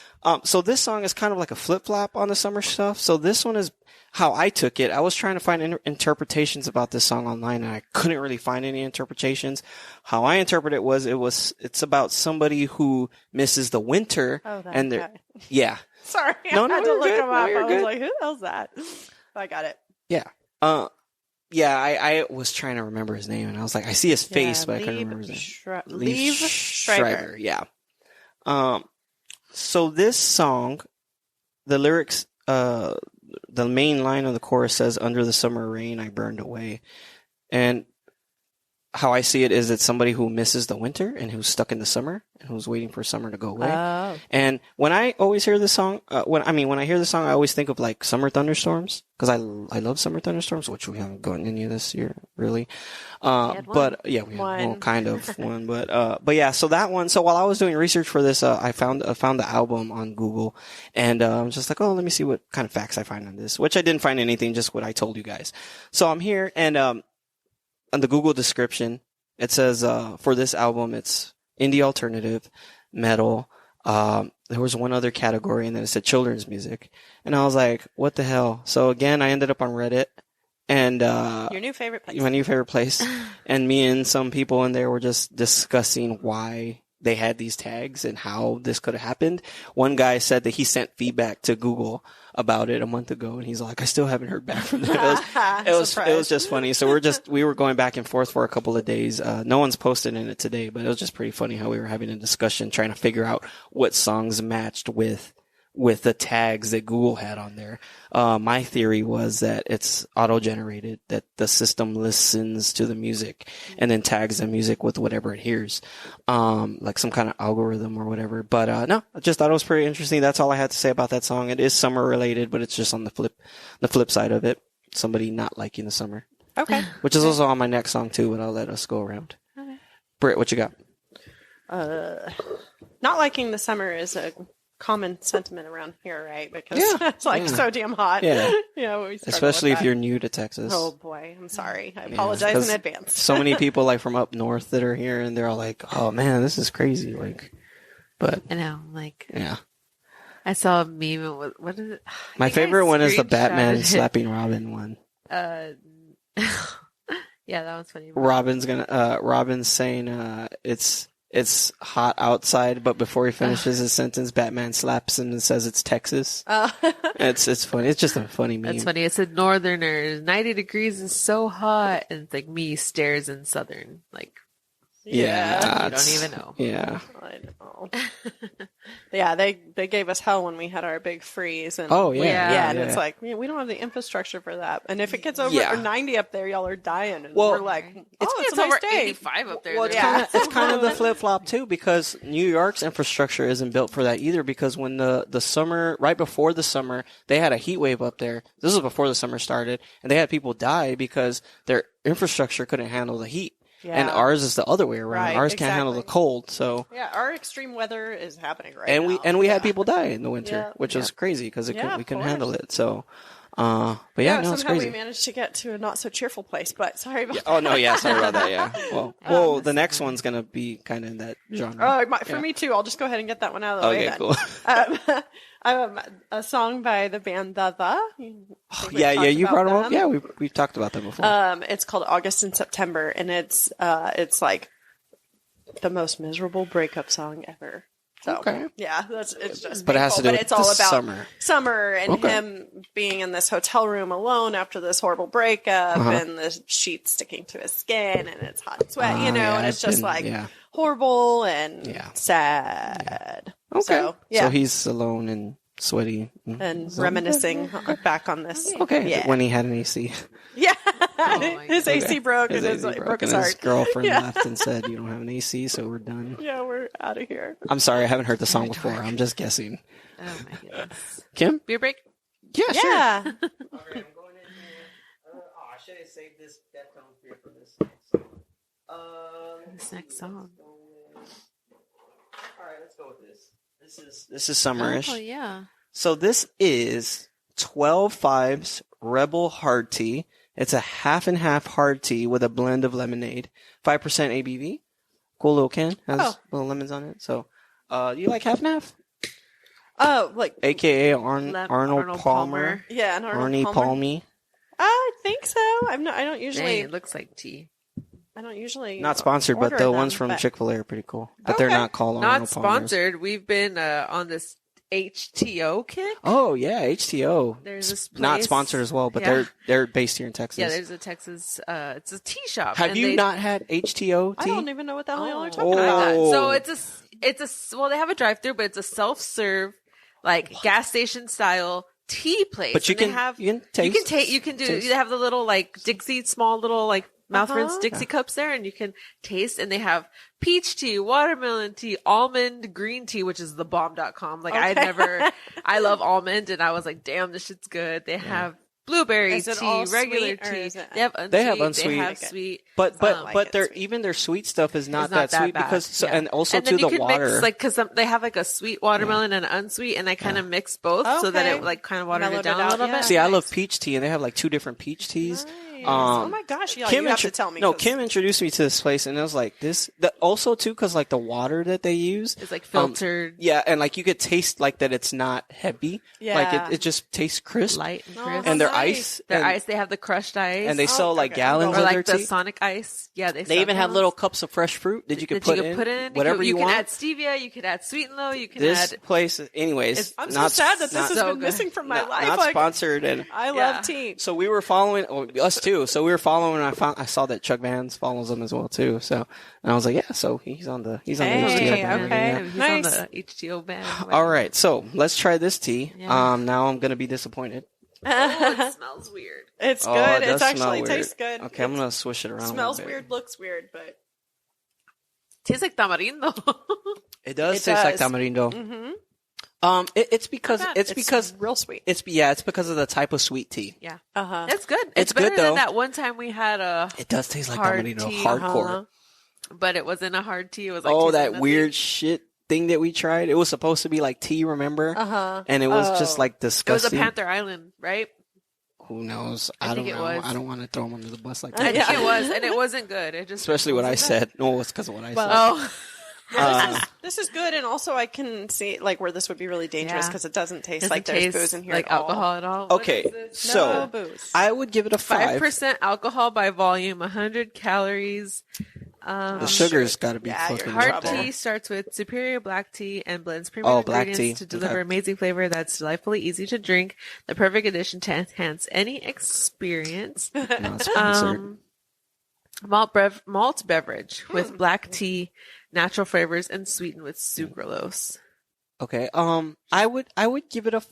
so this song is kind of like a flip-flop on the summer stuff. So this one is how I took it. I was trying to find interpretations about this song online, and I couldn't really find any interpretations. How I interpret it was, it's about somebody who misses the winter. Oh, that and guy. Yeah. Sorry, No, I had to you're look good. him up. No, you're I was good. like, who the hell's that? I got it. Yeah. I was trying to remember his name, and I was like, I see his face, but I couldn't remember his name. Leave Schreiber. Yeah. So this song, the lyrics, the main line of the chorus says, "Under the summer rain, I burned away," and how I see it is it's somebody who misses the winter and who's stuck in the summer and who's waiting for summer to go away. Oh. And when I always hear this song, when I hear the song, I always think of like summer thunderstorms, because I love summer thunderstorms, which we haven't gotten any this year really. But yeah, we had one kind of one, but yeah, so that one. So while I was doing research for this, I found the album on Google, and I'm just like, oh, let me see what kind of facts I find on this, which I didn't find anything, just what I told you guys. So I'm here, and on the Google description, it says, for this album, it's indie alternative, metal. There was one other category, and then it said children's music. And I was like, what the hell? So again, I ended up on Reddit, and, Your new favorite place. my new favorite place. And me and some people in there were just discussing why they had these tags and how this could have happened. One guy said that he sent feedback to Google about it a month ago, and he's like, I still haven't heard back from them. It was just funny. So we were going back and forth for a couple of days. No one's posted in it today, but it was just pretty funny how we were having a discussion trying to figure out what songs matched with the tags that Google had on there. My theory was that it's auto-generated, that the system listens to the music and then tags the music with whatever it hears, like some kind of algorithm or whatever. But no, I just thought it was pretty interesting. That's all I had to say about that song. It is summer related, but it's just on the flip side of it. Somebody not liking the summer. Okay. which is also on my next song too, but I'll let us go around. Okay. Britt, what you got? Not liking the summer is a common sentiment around here, right? Because Yeah. it's like so damn hot. Yeah. We struggle Especially with if that. you're new to Texas. Oh boy, I'm sorry. I Yeah, apologize 'cause in advance. So many people like from up north that are here, and they're all like, "Oh man, this is crazy!" Like, but I know, like yeah, I saw a meme. What is it? my favorite one is the Batman screenshotted it. slapping Robin one. Yeah, that was funny. Robin's saying, it's hot outside, but before he finishes his sentence, Batman slaps him and says it's Texas. It's funny. It's just a funny meme. That's funny. It said Northerners, 90 degrees is so hot, and it's like me stares in Southern, like Yeah, you don't even know. Yeah. I know. Yeah, they gave us hell when we had our big freeze. And Oh yeah. Yeah, and it's like we don't have the infrastructure for that. And if it gets over Yeah. 90 up there, y'all are dying. And Well, we're like, it's It's a nice over day. 85 up there. Well, it's They're- kind of the flip flop too, because New York's infrastructure isn't built for that either. Because when the summer, right before the summer, they had a heat wave up there. This was before the summer started, and they had people die because their infrastructure couldn't handle the heat. Yeah. And ours is the other way around. Right, Ours can't handle the exactly. cold, so Yeah, our extreme weather is happening right and now. we had people die in the winter, Yeah. which was crazy because Yeah, we of couldn't course. handle it. So, but yeah, no, it's somehow crazy. we managed to get to a not so cheerful place. But sorry about Oh no, yeah, sorry about that. Yeah, well, the next one's gonna be kind of in that genre. for me too. I'll just go ahead and get that one out of the way. Okay, Then. cool. A song by the band The. Yeah, you brought them up. Yeah, we've talked about them before. It's called August and September, and it's like the most miserable breakup song ever. So, Okay. yeah, it's just. But it has to do painful, with it's all the about summer and Okay. him being in this hotel room alone after this horrible breakup, Uh-huh. and the sheet sticking to his skin, and it's hot and sweat, Ah, and yeah, it's just like yeah. horrible and Yeah. sad. Okay. So, yeah. So he's alone and sweaty and So- reminiscing back on this. Okay. Yeah. When he had an AC. Yeah. my His God. AC broke His and his, AC broke his and his heart. girlfriend Yeah. left and said, "You don't have an AC, so we're done." Yeah, we're out of here. I'm sorry, I haven't heard the song before. I'm just guessing. Oh my goodness. Kim? Beer break? Yeah, sure. Yeah. Alright, I'm going in here. I should have saved this Deftones beer for this next song. This next song. Alright, let's go with this. This is summerish. Oh yeah. So this is 12 Fives Rebel Hard Tea. It's a half and half hard tea with a blend of lemonade. 5% ABV. Cool little can. Has little lemons on it. So, you like half and half? Oh, like AKA Arnold Palmer. yeah, and Arnie Palmer. Palmy. I think so. I don't Dang, usually. it looks like tea. I don't usually. Not sponsored, but order the them, ones from but- Chick-fil-A are pretty cool. But they're Okay. not called Not Arnold Palmers. sponsored. We've been on this HTO kick. Oh yeah, HTO. There's this place. Not sponsored as well, but Yeah. they're based here in Texas. Yeah, there's a Texas. It's a tea shop. Have and you they- not had HTO I tea? don't even know what the hell y'all are Oh, talking my about. God. So well, they have a drive-through, but it's a self-serve, like gas station style tea place. But you And they can have you can taste. you can do taste. you have the little like Dixie small little like mouth Uh-huh. rinse Dixie cups there, and you can taste. And they have peach tea, watermelon tea, almond green tea, which is the bomb.com. Like I love almond, and I was like, damn, this shit's good. They have blueberry Is it tea, all regular sweet, or tea. is it- They have unsweet. They have unsweet. They have Okay. sweet. But like it their sweet. even their sweet stuff is not, It's not that sweet bad. because Yeah. and also and to then you the can water. mix like because they have like a sweet watermelon and an unsweet, and I kind of mix both so that Okay. it like kind of watered Mellowed it down it a out, little yeah. bit. See, I love nice. peach tea, and they have like two different peach teas. Nice. Oh my gosh, you have to tell me. 'cause- Kim introduced me to this place, and I was like, also too, because like the water that they use, It's like filtered, yeah, and like you could taste like that it's not heavy, like Yeah. it just tastes crisp, light and Oh, crisp. and their nice. ice, Their and, ice, they have the crushed ice, and they sell like okay. gallons or of like their the tea. Sonic ice. Yeah, they They sell even have those little cups of fresh fruit that you could put in, whatever you you can want. add stevia, you could add sweet and low, you can This add. place, anyways, I'm not, so sad that this not, has so been good. missing from my not, life. not Like, sponsored, and I Yeah. love tea. so we were following us too. So we were following. And I saw that Chuck Vance follows them as well too. So and I was like, yeah. So he's on the Hey, HTO band, okay. yeah. He's Nice. on the HTO band. All right, so let's try this tea. Yeah. Now I'm gonna be disappointed. Oh, it smells weird. It's Oh, good. it does It's actually smell weird. tastes good. Okay, I'm gonna swish it around. Smells a little bit. weird, looks weird, but Tastes like tamarindo. It does It taste like does. tamarindo. mm-hmm. It's because real sweet. it's because of the type of sweet tea. Yeah. It's good. It's better good, though. than that one time we had a It does taste like hard Domino, tea. hardcore. But it wasn't a hard tea. It was like That weird shit thing that we tried. It was supposed to be like tea, remember? And it was just like disgusting. It was a Panther Island, right? Who knows? I think don't it know. was. I don't want to throw them under the bus like I that. think it was, and it wasn't good. It just Especially what I said. No, it's because of what I said. Oh, This is good, and also I can see like where this would be really dangerous Yeah. because it doesn't taste doesn't like there's taste booze in here like at all. alcohol at all. Okay, What is this? so No booze. I would give it a 5. 5% alcohol by volume, 100 calories. The sugar's got to be Yeah, you're fucking hard up Hard there. tea starts with superior black tea and blends premium black ingredients tea. to deliver Okay. amazing flavor that's delightfully easy to drink. The perfect addition to enhance any experience. Not sponsored. Malt beverage with black tea, natural flavors, and sweetened with sucralose. Okay. I would give it a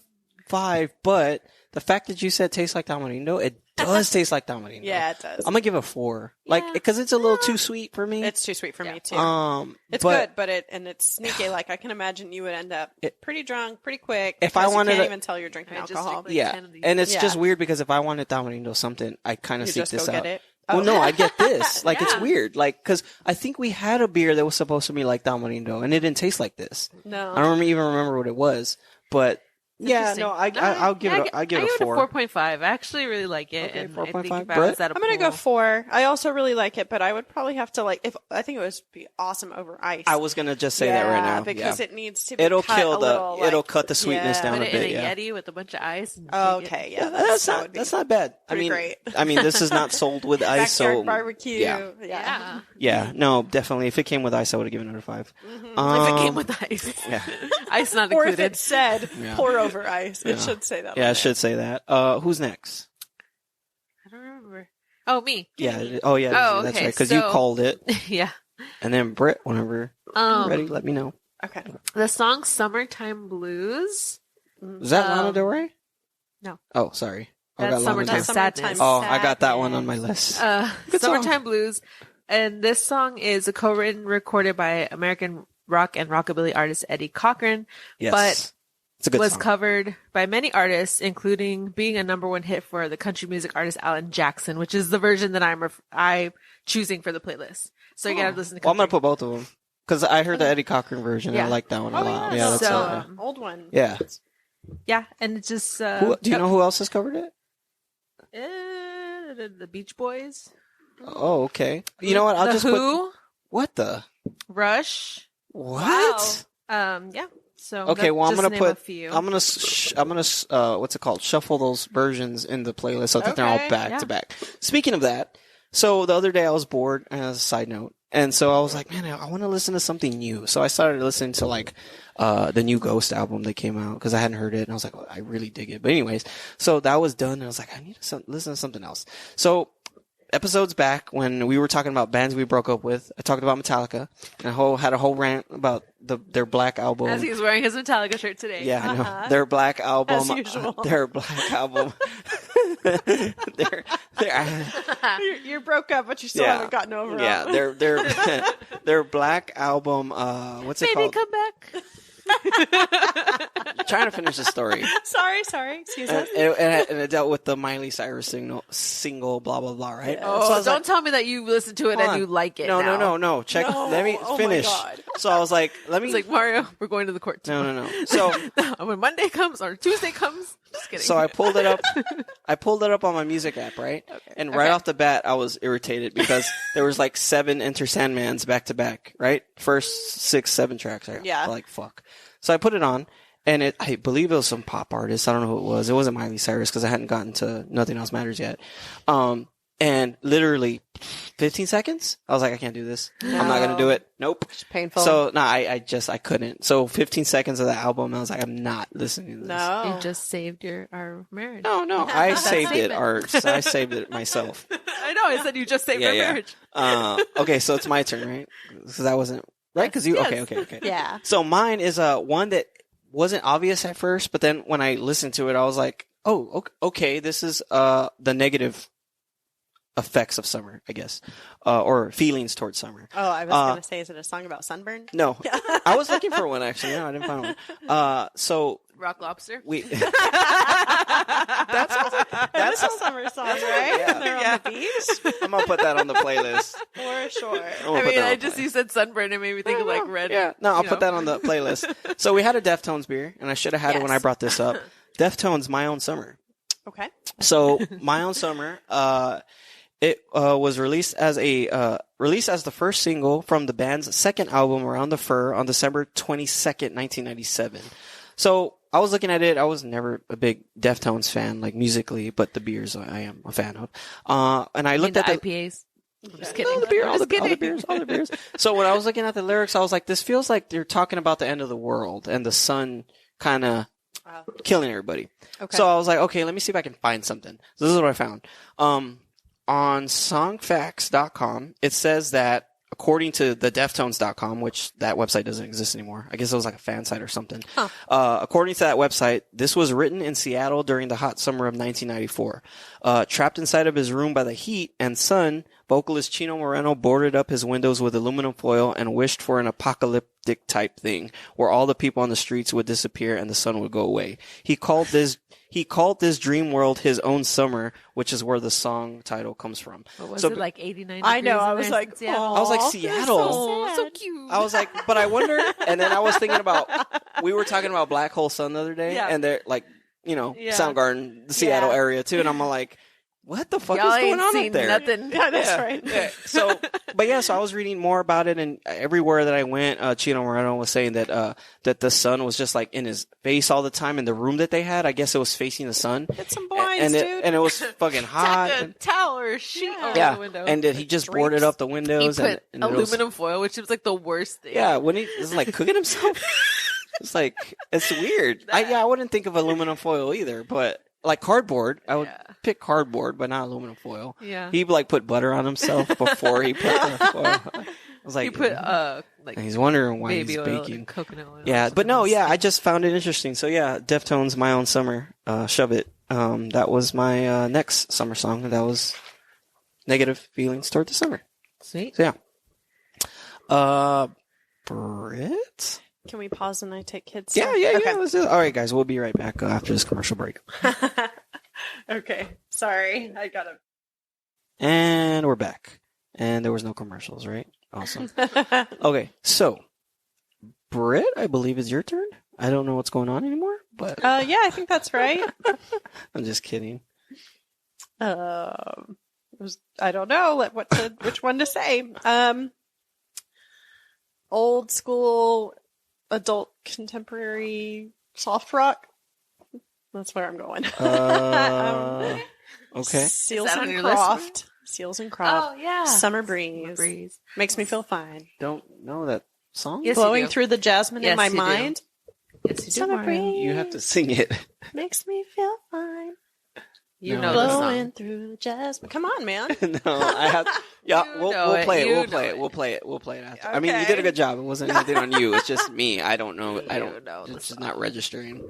5, but the fact that you said tastes like tamarindo, it does taste like tamarindo. Yeah, it does. I'm gonna give it a 4. Like, because it's a little too sweet for me. It's too sweet for me too. It's but good, but it's sneaky. Like I can imagine you would end up pretty drunk pretty quick. If I because wanted you can't to- even tell you're drinking I just alcohol. drink like yeah, 10 of these. and it's Yeah. just weird because if I wanted tamarindo something, I kind of You seek just this go out. get it. Well, Oh. no, I get this. Like, it's Yeah. weird. Like, because I think we had a beer that was supposed to be like tamarindo, and it didn't taste like this. No. I don't even remember what it was, but yeah, Interesting. no, I'll give it. I give it a 4. 4.5. I actually really like it. Okay, and 4.5. I think if I Brett? was at a I'm gonna go pool- 4. I also really like it, but I would probably have to I think it would be awesome over ice. I was gonna just say that right now. because yeah. it needs to be It'll cut kill a little, it'll like- cut the sweetness yeah. down Put a it in bit. a Yeah. Yeti with a bunch of ice. And Oh, drink okay, it. yeah, That's that not would be that's not bad. I pretty mean, great. I mean, this is not sold with ice, Backyard so barbecue. yeah. Yeah. Yeah, no, definitely. If it came with ice, I would have given it a 5. If it came with ice. yeah, Ice not Or if included. it said Yeah. pour over ice, Yeah. it should say that. yeah, on I it. should say that. Who's next? I don't remember. Oh, me. Yeah. Oh, yeah. Oh, That's okay, right. Because you so- called it, Yeah. and then Britt, whenever you're ready, let me know. Okay. The song Summertime Blues. Was that Lana Del Rey? no. Oh, sorry. I That's got Lana Summertime Del- Sadness. Oh, I got that one on my list. Good song. Summertime Blues. And this song is a co-written, recorded by American rock and rockabilly artist Eddie Cochran, Yes. but it's a good was song. covered by many artists, including being a #1 hit for the country music artist Alan Jackson, which is the version that I'm choosing for the playlist. So you gotta listen to. Well, I'm gonna country. put both of them because I heard the Eddie Cochran version. Yeah. I like that one a Oh, lot. yeah. Yeah, that's So, old one. yeah. Yeah, and it's just. Do you know who else has covered it? The Beach Boys? Oh, okay. You know what? I'll the just Who? put. What the? Rush. What? Yeah. So Okay, well, I'm just gonna name a put. few. I'm gonna. What's it called? Shuffle those versions in the playlist so that they're all Okay, back yeah. to back. Speaking of that, so the other day I was bored, as a side note, and so I was like, man, I want to listen to something new. So I started listening to like the new Ghost album that came out because I hadn't heard it, and I was like, I really dig it. But anyways, so that was done, and I was like, I need to listen to something else. So episodes back when we were talking about bands we broke up with, I talked about Metallica and had a whole rant about their Black Album. As he's wearing his Metallica shirt today. Yeah, I know. Their Black Album. As usual. Their Black Album. their, You're broke up, but you still Yeah. haven't gotten over yeah, it. their Black Album. What's it Baby, called? come back. Trying to finish the story. Sorry. Excuse us. And it dealt with the Miley Cyrus single, blah blah blah. Right? Oh, So I was don't like, tell me that you listen to it hold and on. you like it. No, now. no. Check. No. Let me Oh my finish. God. So I was like, let me. It's like, Mario, we're going to the court. no. So When Monday comes or Tuesday comes, just kidding. So I pulled it up. I pulled it up on my music app, right? And right off the bat, I was irritated because there was like 7 Enter Sandmans back to back, right? First 6, 7 tracks. Yeah. I'm like, fuck. So I put it on, and I believe it was some pop artist. I don't know who it was. It wasn't Miley Cyrus because I hadn't gotten to Nothing Else Matters yet. And literally 15 seconds, I was like, I can't do this. I'm not gonna do it. Nope. It's painful. So no, I couldn't. So 15 seconds of the album, I was like, I'm not listening to this. no. You just saved our marriage. No, I saved it. statement. I saved it myself. I know. I said you just saved our marriage. Okay, so it's my turn, right? Because I wasn't right. Because you. Yes. Okay. Yeah. So mine is one that wasn't obvious at first, but then when I listened to it, I was like, oh, okay, this is the negative effects of summer, I guess, or feelings towards summer. Oh, I was going to say, is it a song about sunburn? No, I was looking for one actually. No, I didn't find one. So Rock Lobster. That's a summer song, right? Yeah. They're on the beach. I'm gonna put that on the playlist. For sure. You said sunburn and made me think of like red. Yeah, no, I'll put that on the playlist. So we had a Deftones beer, and I should have had it when I brought this up. Deftones, My Own Summer. Okay. So My Own Summer, it was released as the first single from the band's second album, Around the Fur, on December 22nd, 1997. So I was looking at it. I was never a big Deftones fan, like musically, but the beers I am a fan of. And I looked at the IPAs. I'm just kidding. all the beers. So when I was looking at the lyrics, I was like, this feels like they're talking about the end of the world and the sun kind of killing everybody. Okay. So I was like, okay, let me see if I can find something. So this is what I found. On songfacts.com, it says that according to the Deftones.com, which that website doesn't exist anymore. I guess it was like a fan site or something. Huh. According to that website, this was written in Seattle during the hot summer of 1994. Trapped inside of his room by the heat and sun, vocalist Chino Moreno boarded up his windows with aluminum foil and wished for an apocalyptic type thing where all the people on the streets would disappear and the sun would go away. He called this dream world his own summer, which is where the song title comes from. What was it, like 89 degrees? I know. I was like, Seattle? I was like, Seattle. So cute. I was like, but I wonder. And then I was thinking about, we were talking about Black Hole Sun the other day, and they're like, Soundgarden, the Seattle area too. And I'm like, what the fuck is going on up there? Nothing. Yeah, that's right. Yeah. So I was reading more about it, and everywhere that I went, Chino Moreno was saying that the sun was just like in his face all the time in the room that they had. I guess it was facing the sun. Get some blinds, dude. And it was fucking hot. Tack a towel or a sheet over the window. And that he just boarded up the windows. He put aluminum foil, which was like the worst thing. Yeah, when he was like cooking himself. It's like, it's weird. I wouldn't think of aluminum foil either, but like cardboard, I would pick cardboard, but not aluminum foil. Yeah. He like put butter on himself before he put the foil. I was like, he put like he's wondering why baby he's oil baking. and coconut oil. Yeah, but no, I just found it interesting. So yeah, Deftones, My Own Summer, Shove It. That was my next summer song. That was Negative Feelings Toward the Summer. Sweet. So yeah. Britt? Can we pause and I take kids? Yeah. Let's do it. All right, guys, we'll be right back after this commercial break. Okay. Sorry. I got to. And we're back. And there was no commercials, right? Awesome. Okay, so Britt, I believe it's your turn. I don't know what's going on anymore, but yeah, I think that's right. I'm just kidding. I don't know which one to say. Old school, adult, contemporary, soft rock. That's where I'm going. Okay. Seals and Croft. Seals and Croft. Oh yeah. Summer breeze. Makes me feel fine. Don't know that song? Yes, Blowing through the jasmine in my you do. mind. Yes, you do. Summer Mario. breeze. You have to sing it. Makes me feel fine. You No. know the Blowing song. through the jasmine. Come on, man. No, I have. Yeah, You we'll know it. play it. You We'll know play it. it. We'll play it. We'll play it after. I mean, you Okay. did a good job. It wasn't anything on you. It's just me. I don't know. I You don't. know the It's just song. not registering.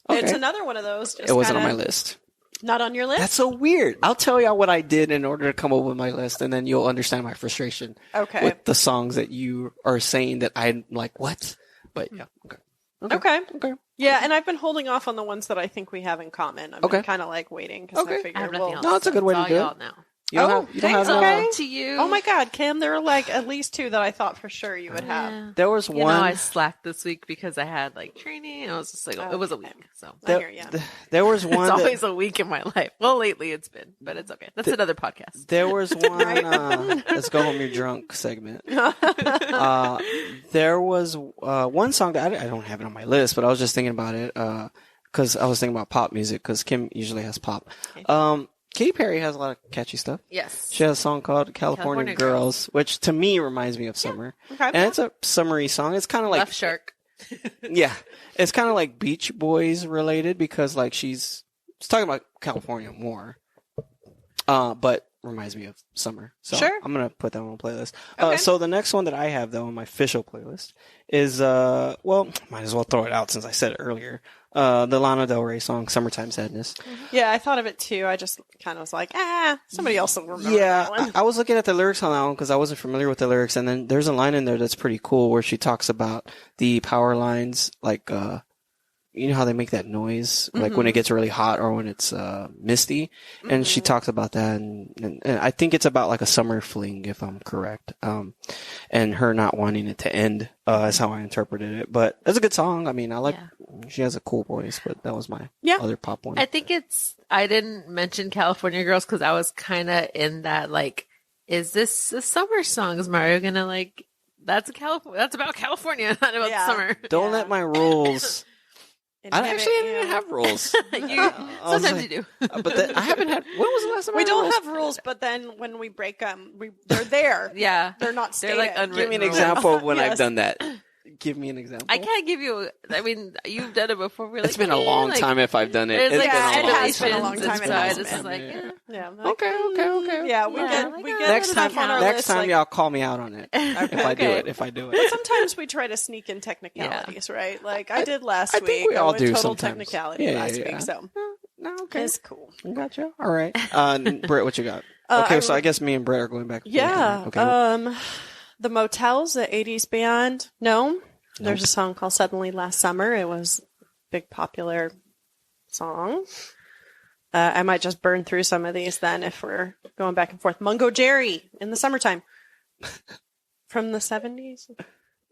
It's Okay. another one of those. Just It wasn't on kinda my list. Not on your list? That's so weird. I'll tell y'all what I did in order to come up with my list, and then you'll understand my frustration Okay. with the songs that you are saying that I'm like, what? But yeah, okay. Okay. Yeah, and I've been holding off on the ones that I think we have in common. I've Okay. been kind of like waiting because Okay. I I figure, have nothing well, else. No, it's a good way to It's do all it. y'all now. You don't Oh, have, you don't thanks, have okay. no. To you. oh my God, Kim, there were like at least two that I thought for sure you would have. Yeah. There was You one. know, I slacked this week because I had like training. And I was just like, it was a Okay. week. So I hear ya. There was it's one. always a week in my life. Well, lately it's been, but it's okay. That's another podcast. There was one. Let's go home. You're drunk segment. There was one song that I don't have it on my list, but I was just thinking about it because I was thinking about pop music because Kim usually has pop. Katy Perry has a lot of catchy stuff. Yes. She has a song called California California Girls, which to me reminds me of summer. Okay. And it's a summery song. It's kind of like Left Shark. yeah, it's kind of like Beach Boys related because like she's talking about California more, but reminds me of summer. So Sure. I'm going to put that on the playlist. Okay. So the next one that I have, though, on my official playlist is, well, might as well throw it out since I said it earlier. The Lana Del Rey song, Summertime Sadness. Yeah, I thought of it too. I just kind of was like, somebody else will remember Yeah, that one. I was looking at the lyrics on that one because I wasn't familiar with the lyrics. And then there's a line in there that's pretty cool where she talks about the power lines, like, you know how they make that noise, like when it gets really hot or when it's misty, and she talks about that, and I think it's about like a summer fling, if I'm correct, and her not wanting it to end, is how I interpreted it. But it's a good song. I mean, I like. She has a cool voice, but that was my other pop one. I think I didn't mention California Girls because I was kind of in that like, is this a summer song? Is Mario gonna like? That's about California, not about summer. Don't let my rules. I didn't have rules. Sometimes you do. But I haven't had. When was the last time We I had don't rules? have rules, but then when we break them, they're there. Yeah. They're not They're stated. like Give unwritten me an rules. example of when Yes. I've done that. Give me an example. I can't give you. I mean, you've done it before. We're like, It's been a long like, time if I've done it. There's It's like been a long it has been a time. long time. It's been It a has long It's been. like, time, Yeah. Okay. Yeah, we Yeah, get like, we oh, get Next stuff time, on our next list, time, like- y'all call me out on it if I do Okay. it. If I do But it. sometimes we try to sneak in technicalities, right? Like I did last I week. think we all with do total sometimes. technicality Yeah, last yeah. week, so No, okay. it's cool. Gotcha. All right. Britt, what you got? I Okay, so I guess me and Britt are going back. and forth. Yeah. Okay. The Motels, the 80s band. No. There's a song called Suddenly Last Summer. It was a big popular song. I might just burn through some of these then if we're going back and forth. Mungo Jerry in the summertime. From the 70s.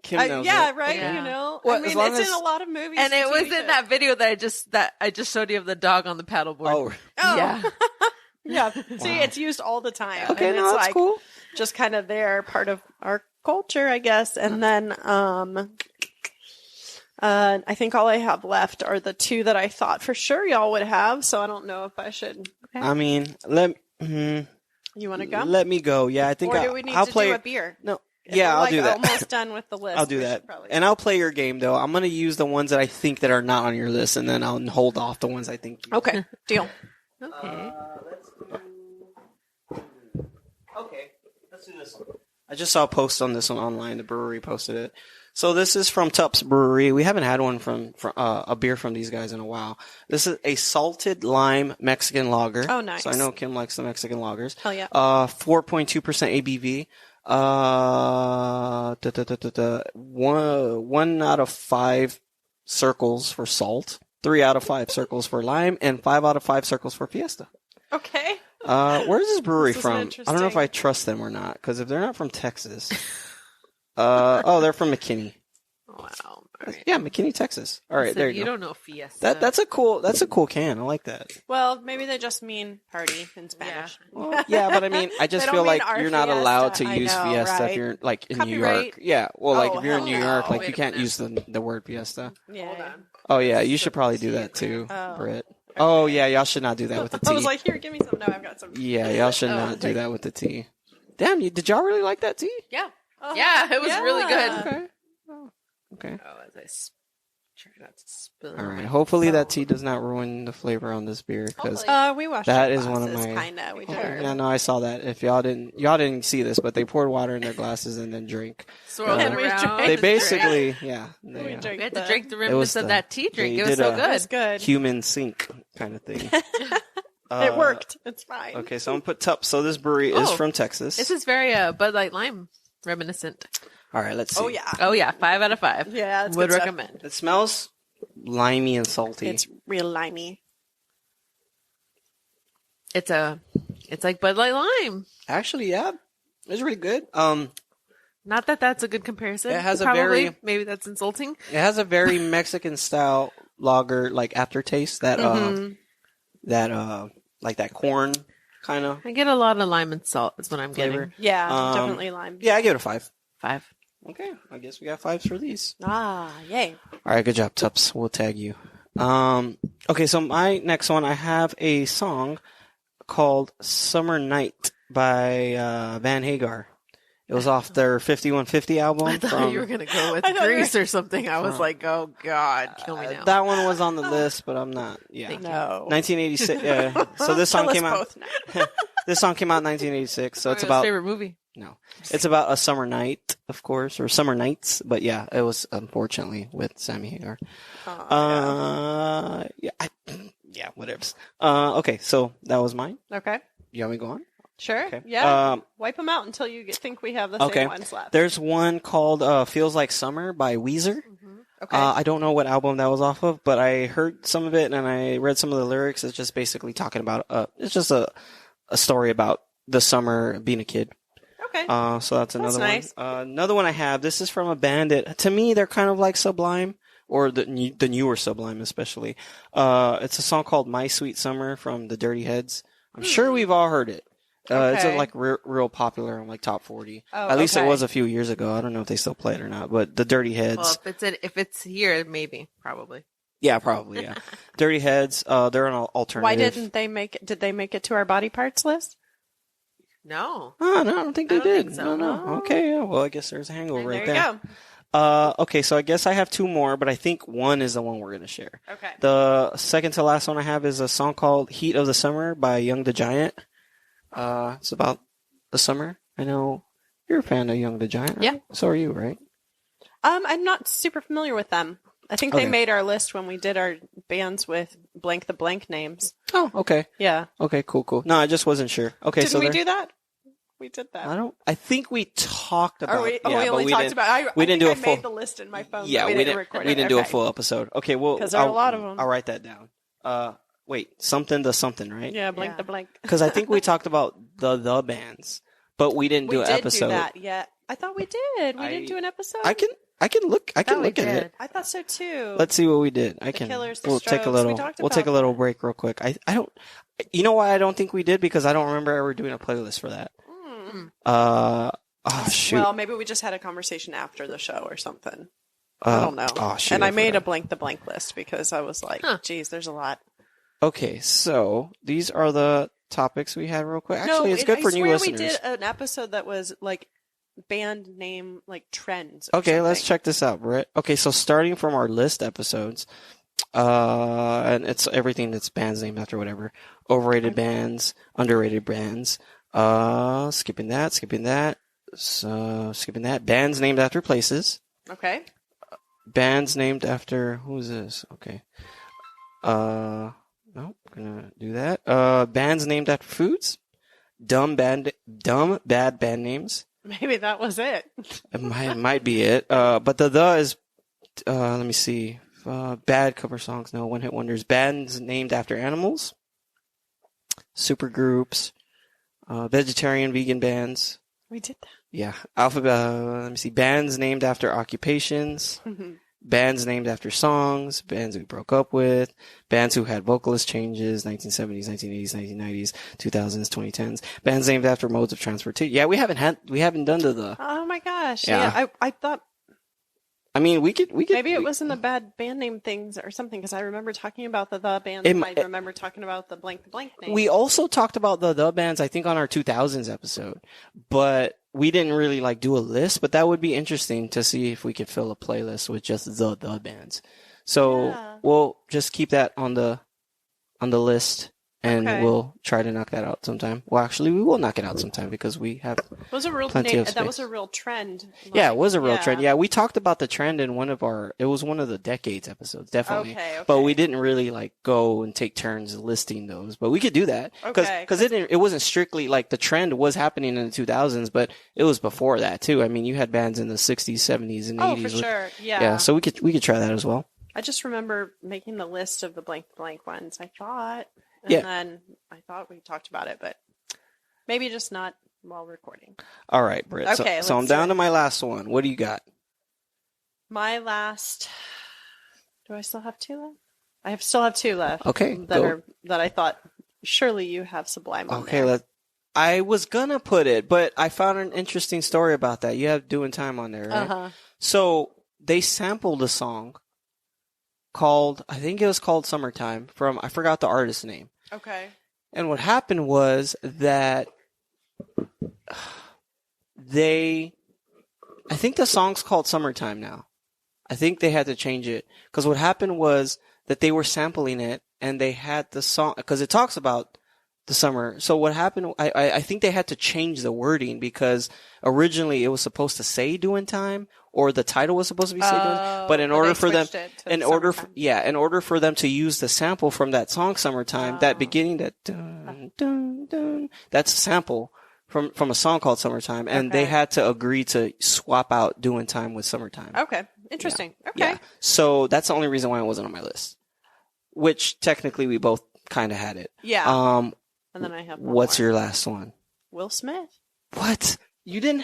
Kim knows Yeah, it. right? Yeah. You know? Well, I as mean, long it's as- in a lot of movies. And it and was TV in shows. that video that I just showed you of the dog on the paddleboard. Oh, Oh. Yeah. Yeah. See, it's used all the time. okay. And No, it's that's like cool. just kind of there, part of our culture, I guess. And then I think all I have left are the two that I thought for sure y'all would have. So I don't know if I should. I mean, You want to go? let me go. Yeah, I think Or do we need I'll to play do a beer? No. If Yeah, we're, I'll like, do that. Almost done with the list. I'll do we that. should probably- And I'll play your game though. I'm gonna use the ones that I think that are not on your list, and then I'll hold off the ones I think. Okay, deal. Okay. Okay, let's do this one. I just saw a post on this one online. The brewery posted it. So this is from Tup's Brewery. We haven't had one from a beer from these guys in a while. This is a salted lime Mexican lager. Oh, nice. So I know Kim likes the Mexican lagers. Hell yeah. 4.2% ABV. One out of 5 circles for salt, 3 out of 5 circles for lime, and 5 out of 5 circles for Fiesta. Okay. Where's this brewery This is from? I don't know if interesting. I trust them or not, because if they're not from Texas, they're from McKinney. Wow. All right. Yeah, McKinney, Texas. All right, So there you go. don't know Fiesta. That's a cool can. I like that. Well, maybe they just mean party in Spanish. Yeah, but I mean, I just They feel don't mean like our you're not allowed to Fiesta. I use know, Fiesta right? if you're like in New Copyright? York. Yeah, well, like Oh, if you're in hell New no. York, like Wait you a can't minute. use the word Fiesta. Yeah. Oh yeah, you should probably do that too, Oh. Britt. Oh yeah, y'all should not do that with the tea. I was like, here, give me some. No, I've got some. Yeah, y'all should not do that with the tea. Damn, did y'all really like that tea? Yeah. Oh, Yeah, it was really good. Okay. Okay. Oh, as I try not to spill. All right. Hopefully that tea does not ruin the flavor on this beer, because We washed that our is one of glasses, my. Kinda. We did. Yeah, no, I saw that. If y'all didn't see this, but they poured water in their glasses and then drank. Swirl it And we around. drank. They basically, yeah, We they, drank We had to the- drink the It remnants was of the- that tea drink. they It was did so a- It good. was good. human sink kind of thing. It worked. It's fine. Okay, so I'm gonna put Tup. So this brewery is Oh. from Texas. This is very Bud Light Lime reminiscent. All right, let's see. Oh yeah. Oh yeah, 5 out of 5. Yeah, it's Would good stuff. recommend. It smells limey and salty. It's real limey. It's like Bud Light Lime. Actually, yeah, it's really good. Not that that's a good comparison. It has a Probably. very- Maybe that's insulting. It has a very Mexican style lager like aftertaste that like that corn kind of I get a lot of lime and salt. Is what I'm flavor. getting. Yeah, Um, definitely lime. Yeah, I give it a 5. 5. Okay, I guess we got 5s for these. Ah, yay. All right, good job, Tups. We'll tag you. Okay, so my next one, I have a song called "Summer Night" by Van Hagar. It was off their 5150 album. I thought from- you were gonna go with I thought you were- Grease or something. I was like, oh god, kill me now. That one was on the list, but I'm not. Yeah, Thank you. No. 1986. Yeah. So this song Tell us came out. both now. This song came out in 1986, so it's Mario's about favorite movie. no, it's about a summer night, of course, or summer nights. But yeah, it was unfortunately with Sammy Hagar. Yeah, whatever. Okay, so that was mine. Okay. You want me to go on? Sure. Okay. Yeah. Wipe them out until you think we have the same ones left. There's one called "Feels Like Summer" by Weezer. Okay. I don't know what album that was off of, but I heard some of it and I read some of the lyrics. It's just basically talking about it's just a story about the summer being a kid. Okay. So that's another nice. one. Another one I have. This is from a band that, to me, they're kind of like Sublime, or the newer Sublime, especially. It's a song called "My Sweet Summer" from the Dirty Heads. I'm sure we've all heard it. It's like real popular on like top 40. Oh, At least it was a few years ago. I don't know if they still play it or not. But the Dirty Heads. Well, if it's here, maybe, probably. Yeah, probably. Yeah. Dirty Heads. They're an alternative. Why didn't they make it? Did they make it to our body parts list? No. Oh, no, I don't think they did. think so. No. Okay, yeah. Well, I guess there's a hangover right There you there. Okay, so I guess I have two more, but I think one is the one we're going to share. Okay. The second to last one I have is a song called "Heat of the Summer" by Young the Giant. It's about the summer. I know you're a fan of Young the Giant, right? Yeah. So are you, right? I'm not super familiar with them. I think they Okay. made our list when we did our bands with blank the blank names. Oh, okay. Yeah. Okay, cool. No, I just wasn't sure. Okay, Didn't so we there- do that? We did that. I think we talked about. Or we yeah, only but talked didn't- about. I we didn't do a think I made full. the list in my phone. Yeah, but we didn't record it. We didn't do a Okay. full episode. Okay, well, 'Cause there are a lot of them. I'll write that down. Wait, something to something, right? Yeah, blank Yeah. the blank. Because I think we talked about the bands, but we didn't We do an did episode. do that. Yeah, I thought we did. We didn't do an episode. I can look. I can we look at did. it. I thought so too. Let's see what we did. I can. Killers, the we'll take a Strokes, little. we talked We'll take a about little that. break real quick. I don't. You know why I don't think we did? Because I don't remember ever doing a playlist for that. Oh shoot. Well, maybe we just had a conversation after the show or something. I don't know. Oh shoot. And I made forgot. a blank the blank list because I was like, geez, there's a lot. Okay, so these are the topics we had real quick. Actually, it's good for new listeners. We did an episode that was like band name like trends. Okay, let's check this out, Britt. Okay, so starting from our list episodes, and it's everything that's bands named after whatever. Overrated bands, underrated bands. Skipping that. So, skipping that. Bands named after places. Okay. Bands named after, who's this? Okay. Nope, gonna do that. Bands named after foods. Dumb bad band names. Maybe that was it. It might be it. But the is, let me see. Bad cover songs. No, one hit wonders. Bands named after animals. Supergroups. Vegetarian, vegan bands. We did that. Yeah. Let me see. Bands named after occupations. Bands named after songs. Bands we broke up with. Bands who had vocalist changes. 1970s, 1980s, 1990s, 2000s, 2010s. Bands named after modes of transportation. Yeah, we haven't done the. Oh my gosh. Yeah. Yeah. I thought I mean, we could. maybe it was in the bad band name things or something because I remember talking about the bands. And I remember talking about the blank name. We also talked about the bands, I think, on our 2000s episode, but we didn't really like do a list. But that would be interesting to see if we could fill a playlist with just the bands. So Yeah. we'll just keep that on the list, and Okay. we'll try to knock that out sometime. Well, actually, we will knock it out sometime because we have. It was a real Plenty of that was space. a real trend. Yeah, it was a real trend. Yeah, we talked about the trend in it was one of the decades episodes, definitely. Okay. But we didn't really like go and take turns listing those. But we could do that Okay, because it wasn't strictly like the trend was happening in the 2000s, but it was before that too. I mean, you had bands in the 60s, 70s, and 80s. for sure. Yeah. Yeah, so we could try that as well. I just remember making the list of the blank ones. I thought, and Yeah. then I thought we talked about it, but maybe just not while recording. All right, Britt. Okay, so I'm let's do down it. to my last one. What do you got? My last. Do I still have two left? Still have two left. Okay, go. that I thought surely you have Sublime on Okay, there. I was gonna put it, but I found an interesting story about that. You have Doing Time on there, right? Uh-huh. So they sampled a song called, I think it was called Summertime from, I forgot the artist's name. Okay. And what happened was that I think the song's called Summertime now. I think they had to change it. Because what happened was that they were sampling it and they had the song, because it talks about The summer. So what happened, I think they had to change the wording because originally it was supposed to say doing time, or the title was supposed to be say doing time. But in order for them, in order for them to use the sample from that song Summertime, that beginning, that dun, dun, dun, that's a sample from a song called Summertime, and they had to agree to swap out doing time with Summertime. Okay. Interesting. Yeah. Okay. Yeah. So that's the only reason why it wasn't on my list. Which technically we both kind of had it. Yeah. And then I have one what's more. your last one? Will Smith. What? You didn't?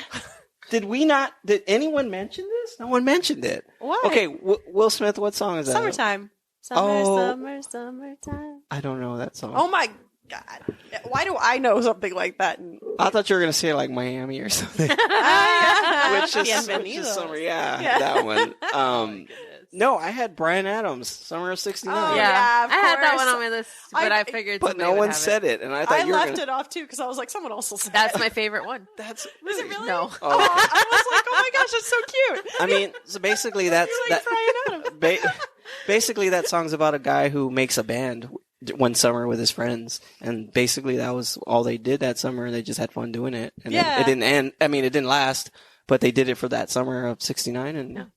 Did we not? Did anyone mention this? No one mentioned it. What? Okay, Will Smith. What song is that? Summertime. Summertime. I don't know that song. Oh my God! Why do I know something like that? I thought you were gonna say like Miami or something. Which is summer. Yeah, that one. No, I had Bryan Adams, Summer of '69. Oh, yeah, of I had that course. one on my list, but I figured. But no one said it, and I thought I you were left it off too because I was like, someone else will say That's it. my favorite one. That's Is it really? No. Oh, I was like, oh my gosh, that's so cute. I mean, so basically that's You like Bryan Adams. Basically that song's about a guy who makes a band one summer with his friends, and basically that was all they did that summer, and they just had fun doing it. And then it didn't end. I mean, it didn't last, but they did it for that summer of '69, and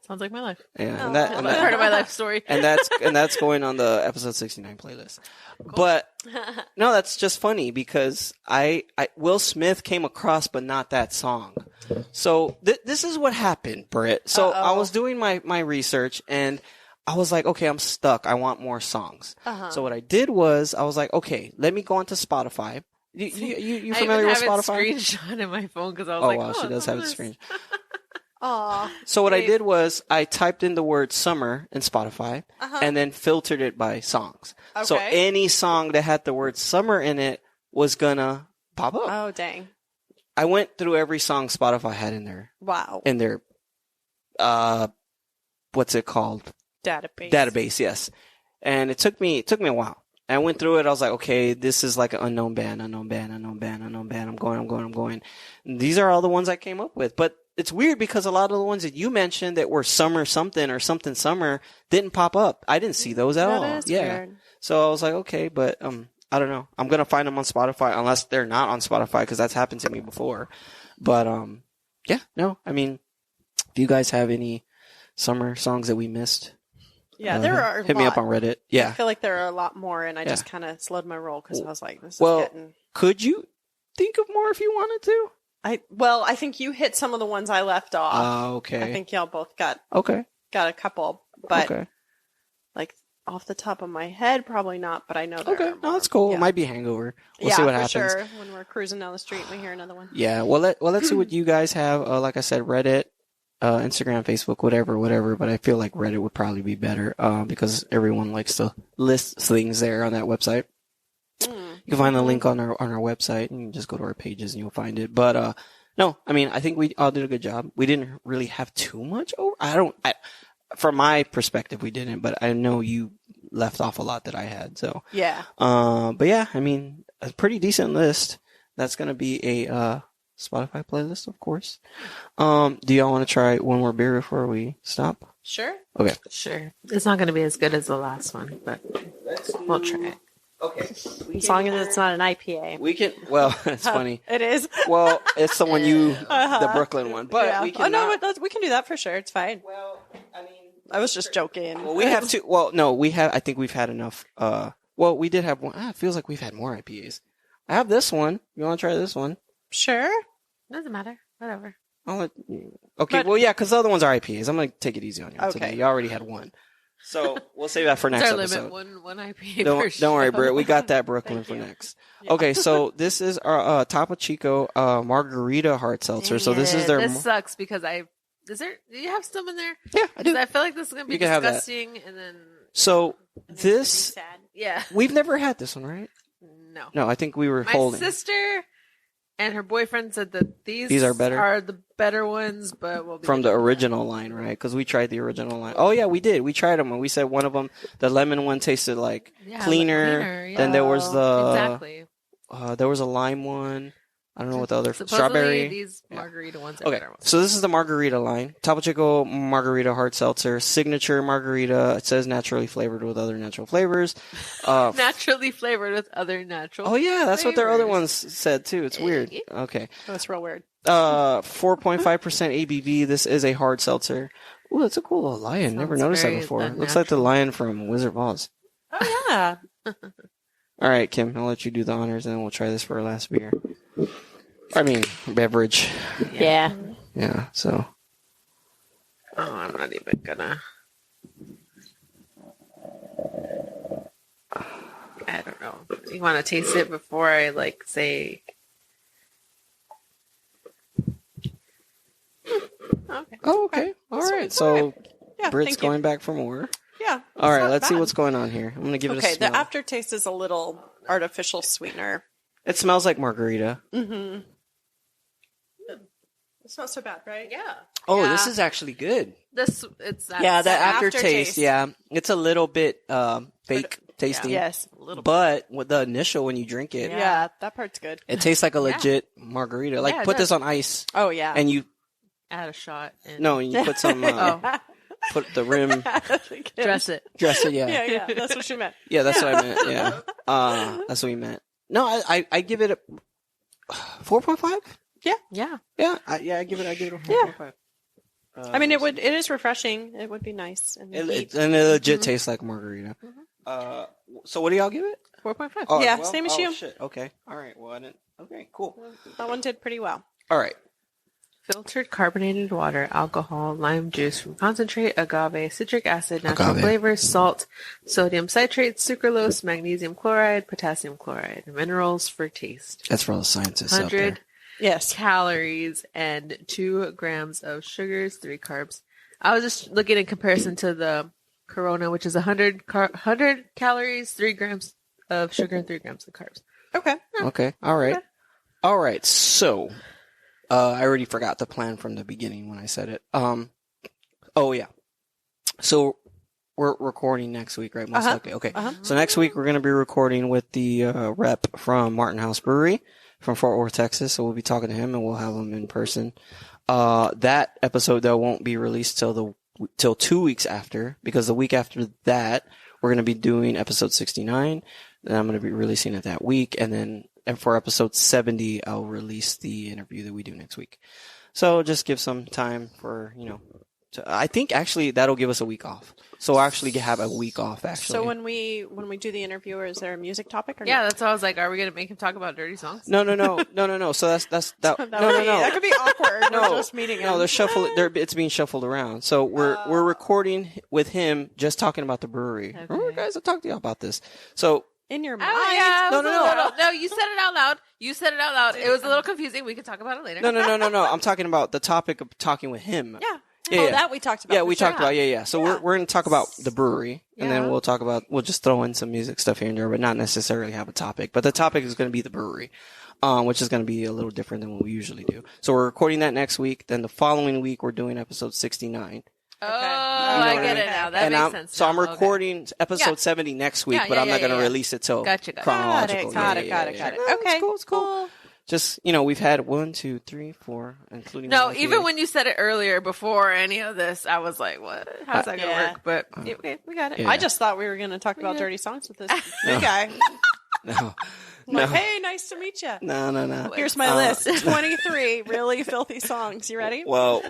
Sounds like my life. yeah, Oh. and Part of my life story. and that's going on the episode 69 playlist. But no, that's just funny because I Will Smith came across, but not that song. So this is what happened, Britt. So I was doing my research, and I was like, okay, I'm stuck. I want more songs. So what I did was I was like, okay, let me go onto Spotify. You familiar with Spotify? I even have it screenshot in my phone because I was like, wow, she does have it screenshot. Aw. So what I did was I typed in the word summer in Spotify and then filtered it by songs. Okay. So any song that had the word summer in it was gonna pop up. Oh, dang. I went through every song Spotify had in their Wow. what's it called? Database, yes. And it took me a while. I went through it. I was like, okay, this is like an unknown band. I'm going. And these are all the ones I came up with. But it's weird because a lot of the ones that you mentioned that were summer something or something summer didn't pop up. I didn't see those at all. That is Yeah. weird. So I was like, okay, but I don't know. I'm gonna find them on Spotify unless they're not on Spotify because that's happened to me before. But yeah, no. I mean, if you guys have any summer songs that we missed, Yeah, there are. hit me up on Reddit. I Yeah. feel like there are a lot more, and I Yeah. just kind of slowed my roll because I was like, this is Well, getting. could you think of more if you wanted to? I think you hit some of the ones I left off. Okay. I think y'all both got Okay. a couple, but Okay. like off the top of my head, probably not. But I know there Okay. are No, more. that's cool. Yeah. It might be Hangover. We'll yeah, see what for happens. sure. When we're cruising down the street, we hear another one. Yeah. Well, let's see what you guys have. Like I said, Reddit, Instagram, Facebook, whatever. But I feel like Reddit would probably be better because everyone likes to list things there on that website. You can find the link on our website, and you can just go to our pages and you'll find it. But no, I mean, I think we all did a good job. We didn't really have too much over. From my perspective, we didn't, but I know you left off a lot that I had. So Yeah. but yeah, I mean, a pretty decent list. That's gonna be a Spotify playlist, of course. Do y'all want to try one more beer before we stop? Sure. Okay. Sure. It's not going to be as good as the last one, but we'll try it. Okay. As long as it's not an IPA. We can. Well, it's funny. It is. Well, it's the one the Brooklyn one, but Yeah. we can. We can do that for sure. It's fine. Well, I mean, I was just joking. well, we have to. Well, no, we have. I think we've had enough. Well, we did have one. It feels like we've had more IPAs. I have this one. You want to try this one? Sure. Doesn't matter. Whatever. I'll let you. Okay. But- Well, yeah, because the other ones are IPAs. I'm gonna take it easy on you Okay. today. You already had one, so we'll save that for next It's our episode. limit. One IPA per Don't worry, show. Britt. We got that Brooklyn for next. Okay, so this is our Topo Chico margarita hard seltzer. So this is their. This sucks because do you have some in there? Yeah, I do. 'Cause I feel like this is gonna be You can have that. disgusting, and then So Pretty this sad. yeah, we've never had this one, right? no. No, I think we were My holding. sister and her boyfriend said that these are better? Are the better ones, but we'll be From the looking at original line, right? Because we tried the original line. Oh yeah, we did. We tried them, and we said one of them, the lemon one, tasted like Yeah, cleaner. cleaner, yeah. Then there was the exactly. there was a lime one. I don't know what the other Supposedly, strawberry. these margarita ones are Okay, better ones. so this is the margarita line. Topo Chico Margarita Hard Seltzer, signature margarita. It says naturally flavored with other natural flavors. Naturally flavored with other natural. Oh yeah, that's what their other flavors. ones said too. It's weird. Okay. That's real weird. 4.5% ABV. This is a hard seltzer. Ooh, that's a cool little lion. Never Sounds noticed that very before. unnatural. Looks like the lion from Wizard of Oz. Oh yeah. All right, Kim, I'll let you do the honors, and then we'll try this for our last beer. I mean, beverage. Yeah. Yeah. So. Oh, I'm not even gonna. I don't know. You want to taste it before I say? Okay. Oh, okay. All right. So, Yeah. Britt's thank you. going back for more. Yeah. All right. not Let's see bad. what's going on here. I'm gonna give it a Okay. smell. The aftertaste is a little artificial sweetener. It smells like margarita. Mm-hmm. It's not so bad, right? Yeah. Oh, Yeah. this is actually good. It's that Yeah, the aftertaste. aftertaste. Yeah, it's a little bit fake tasting. Yes. a little bit. But with the initial, when you drink it, Yeah. That part's good. it tastes like a legit margarita. Like Yeah, it put does. this on ice, Oh yeah. and you Add a shot. And you put some put the rim, dress it. dress it. Yeah, Yeah. That's what she meant. yeah, that's what I meant. Yeah, that's what we meant. No, I give it a 4.5. Yeah. Yeah, I give it a 4.5. I mean, it is refreshing. It would be nice. And neat. and it legit tastes like margarita. So what do y'all give it? 4.5. Oh, Yeah, same as you. Shit. Okay. All right. Well, I didn't. Okay. Cool. That one did pretty well. All right. Filtered carbonated water, alcohol, lime juice from concentrate, agave, citric acid, natural Agave. flavors, salt, sodium citrate, sucralose, magnesium chloride, potassium chloride, minerals for taste. That's for all the scientists out 100 there. Yes. calories and 2 grams of sugars, 3 carbs. I was just looking in comparison to the Corona, which is 100 calories, 3 grams of sugar, and 3 grams of carbs. Okay. Okay. All right. All right. So, I already forgot the plan from the beginning when I said it. Oh yeah. So we're recording next week, right? Most likely. Okay. So next week we're going to be recording with the rep from Martin House Brewery from Fort Worth, Texas. So we'll be talking to him and we'll have him in person. That episode though won't be released till 2 weeks after, because the week after that we're going to be doing episode 69. And I'm going to be releasing it that week, and for episode 70, I'll release the interview that we do next week. So just give some time for, I think actually that'll give us a week off. So we'll actually have a week off, actually. So when we do the interview, is there a music topic or Yeah, not? that's why I was like, are we going to make him talk about dirty songs? No. So that's that. That could be awkward. No, We're just meeting him. no, it's being shuffled around. So we're recording with him, just talking about the brewery. Okay. Remember, guys, I talked to you about this. So in your mind. Oh, yeah. No. No, you said it out loud. It was a little confusing. We could talk about it later. no. I'm talking about the topic of talking with him. Yeah. Yeah. That we talked about. Yeah, for we sure. talked about, yeah. So we're going to talk about the brewery, and then we'll just throw in some music stuff here and there, but not necessarily have a topic. But the topic is going to be the brewery, which is going to be a little different than what we usually do. So we're recording that next week. Then the following week, we're doing episode 69. Oh, You know I what get I it mean? now. That makes sense. So I'm now. Okay. recording episode 70 next week, but I'm not going to release it till Gotcha. chronological. Got it. Yeah. Okay. It's cool. Just, we've had 1, 2, 3, 4, including No, one even here. when you said it earlier, before any of this, I was like, what? How's that going to Yeah. work? But okay, we got it. Yeah. I just thought we were going to talk about dirty songs with this new guy. No. Like, hey, nice to meet you. No. Here's my list. 23 really filthy songs. You ready? Well,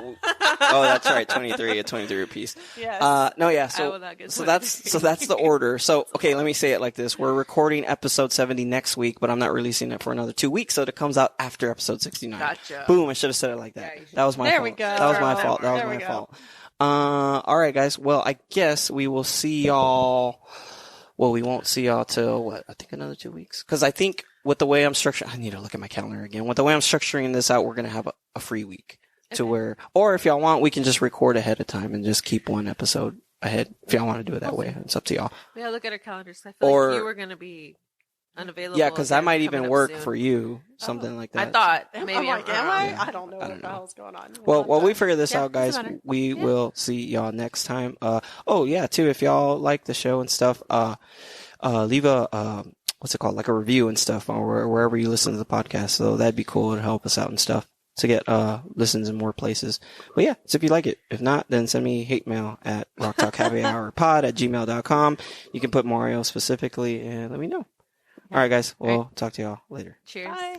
that's right. 23, a 23 piece. Yes. No, yeah. I will So, not get so 23. that's the order. So, okay, let me say it like this. We're recording episode 70 next week, but I'm not releasing it for another 2 weeks. So it comes out after episode 69. Gotcha. Boom. I should have said it like that. Yeah, you should. That was my There fault. we go. That was my fault. That was There we my go. fault. All right, guys. Well, I guess we will see y'all. Well, we won't see y'all till I think another 2 weeks. Cause I think with the way I'm structuring, I need to look at my calendar again. With the way I'm structuring this out, we're going to have a free week to where, or if y'all want, we can just record ahead of time and just keep one episode ahead. If y'all want to do it that way, it's up to y'all. Yeah, look at our calendars. I feel Or- like you were going to be unavailable. Yeah. Cause that might coming even up work soon. for you. Something like that. I thought I'm maybe like, am wrong. I? Yeah. I don't know I what don't the know. hell's going on. Well, while we figure this Yeah, out, guys, doesn't matter. we will see y'all next time. Oh yeah, too. If y'all like the show and stuff, leave a what's it called, like a review and stuff, or wherever you listen to the podcast. So that'd be cool to help us out and stuff to get listens in more places. But yeah, so if you like it, if not, then send me hate mail at rocktalkhappyhourpod@gmail.com. You can put Mario specifically and let me know. All right, guys. We'll talk to y'all later. Cheers. Bye.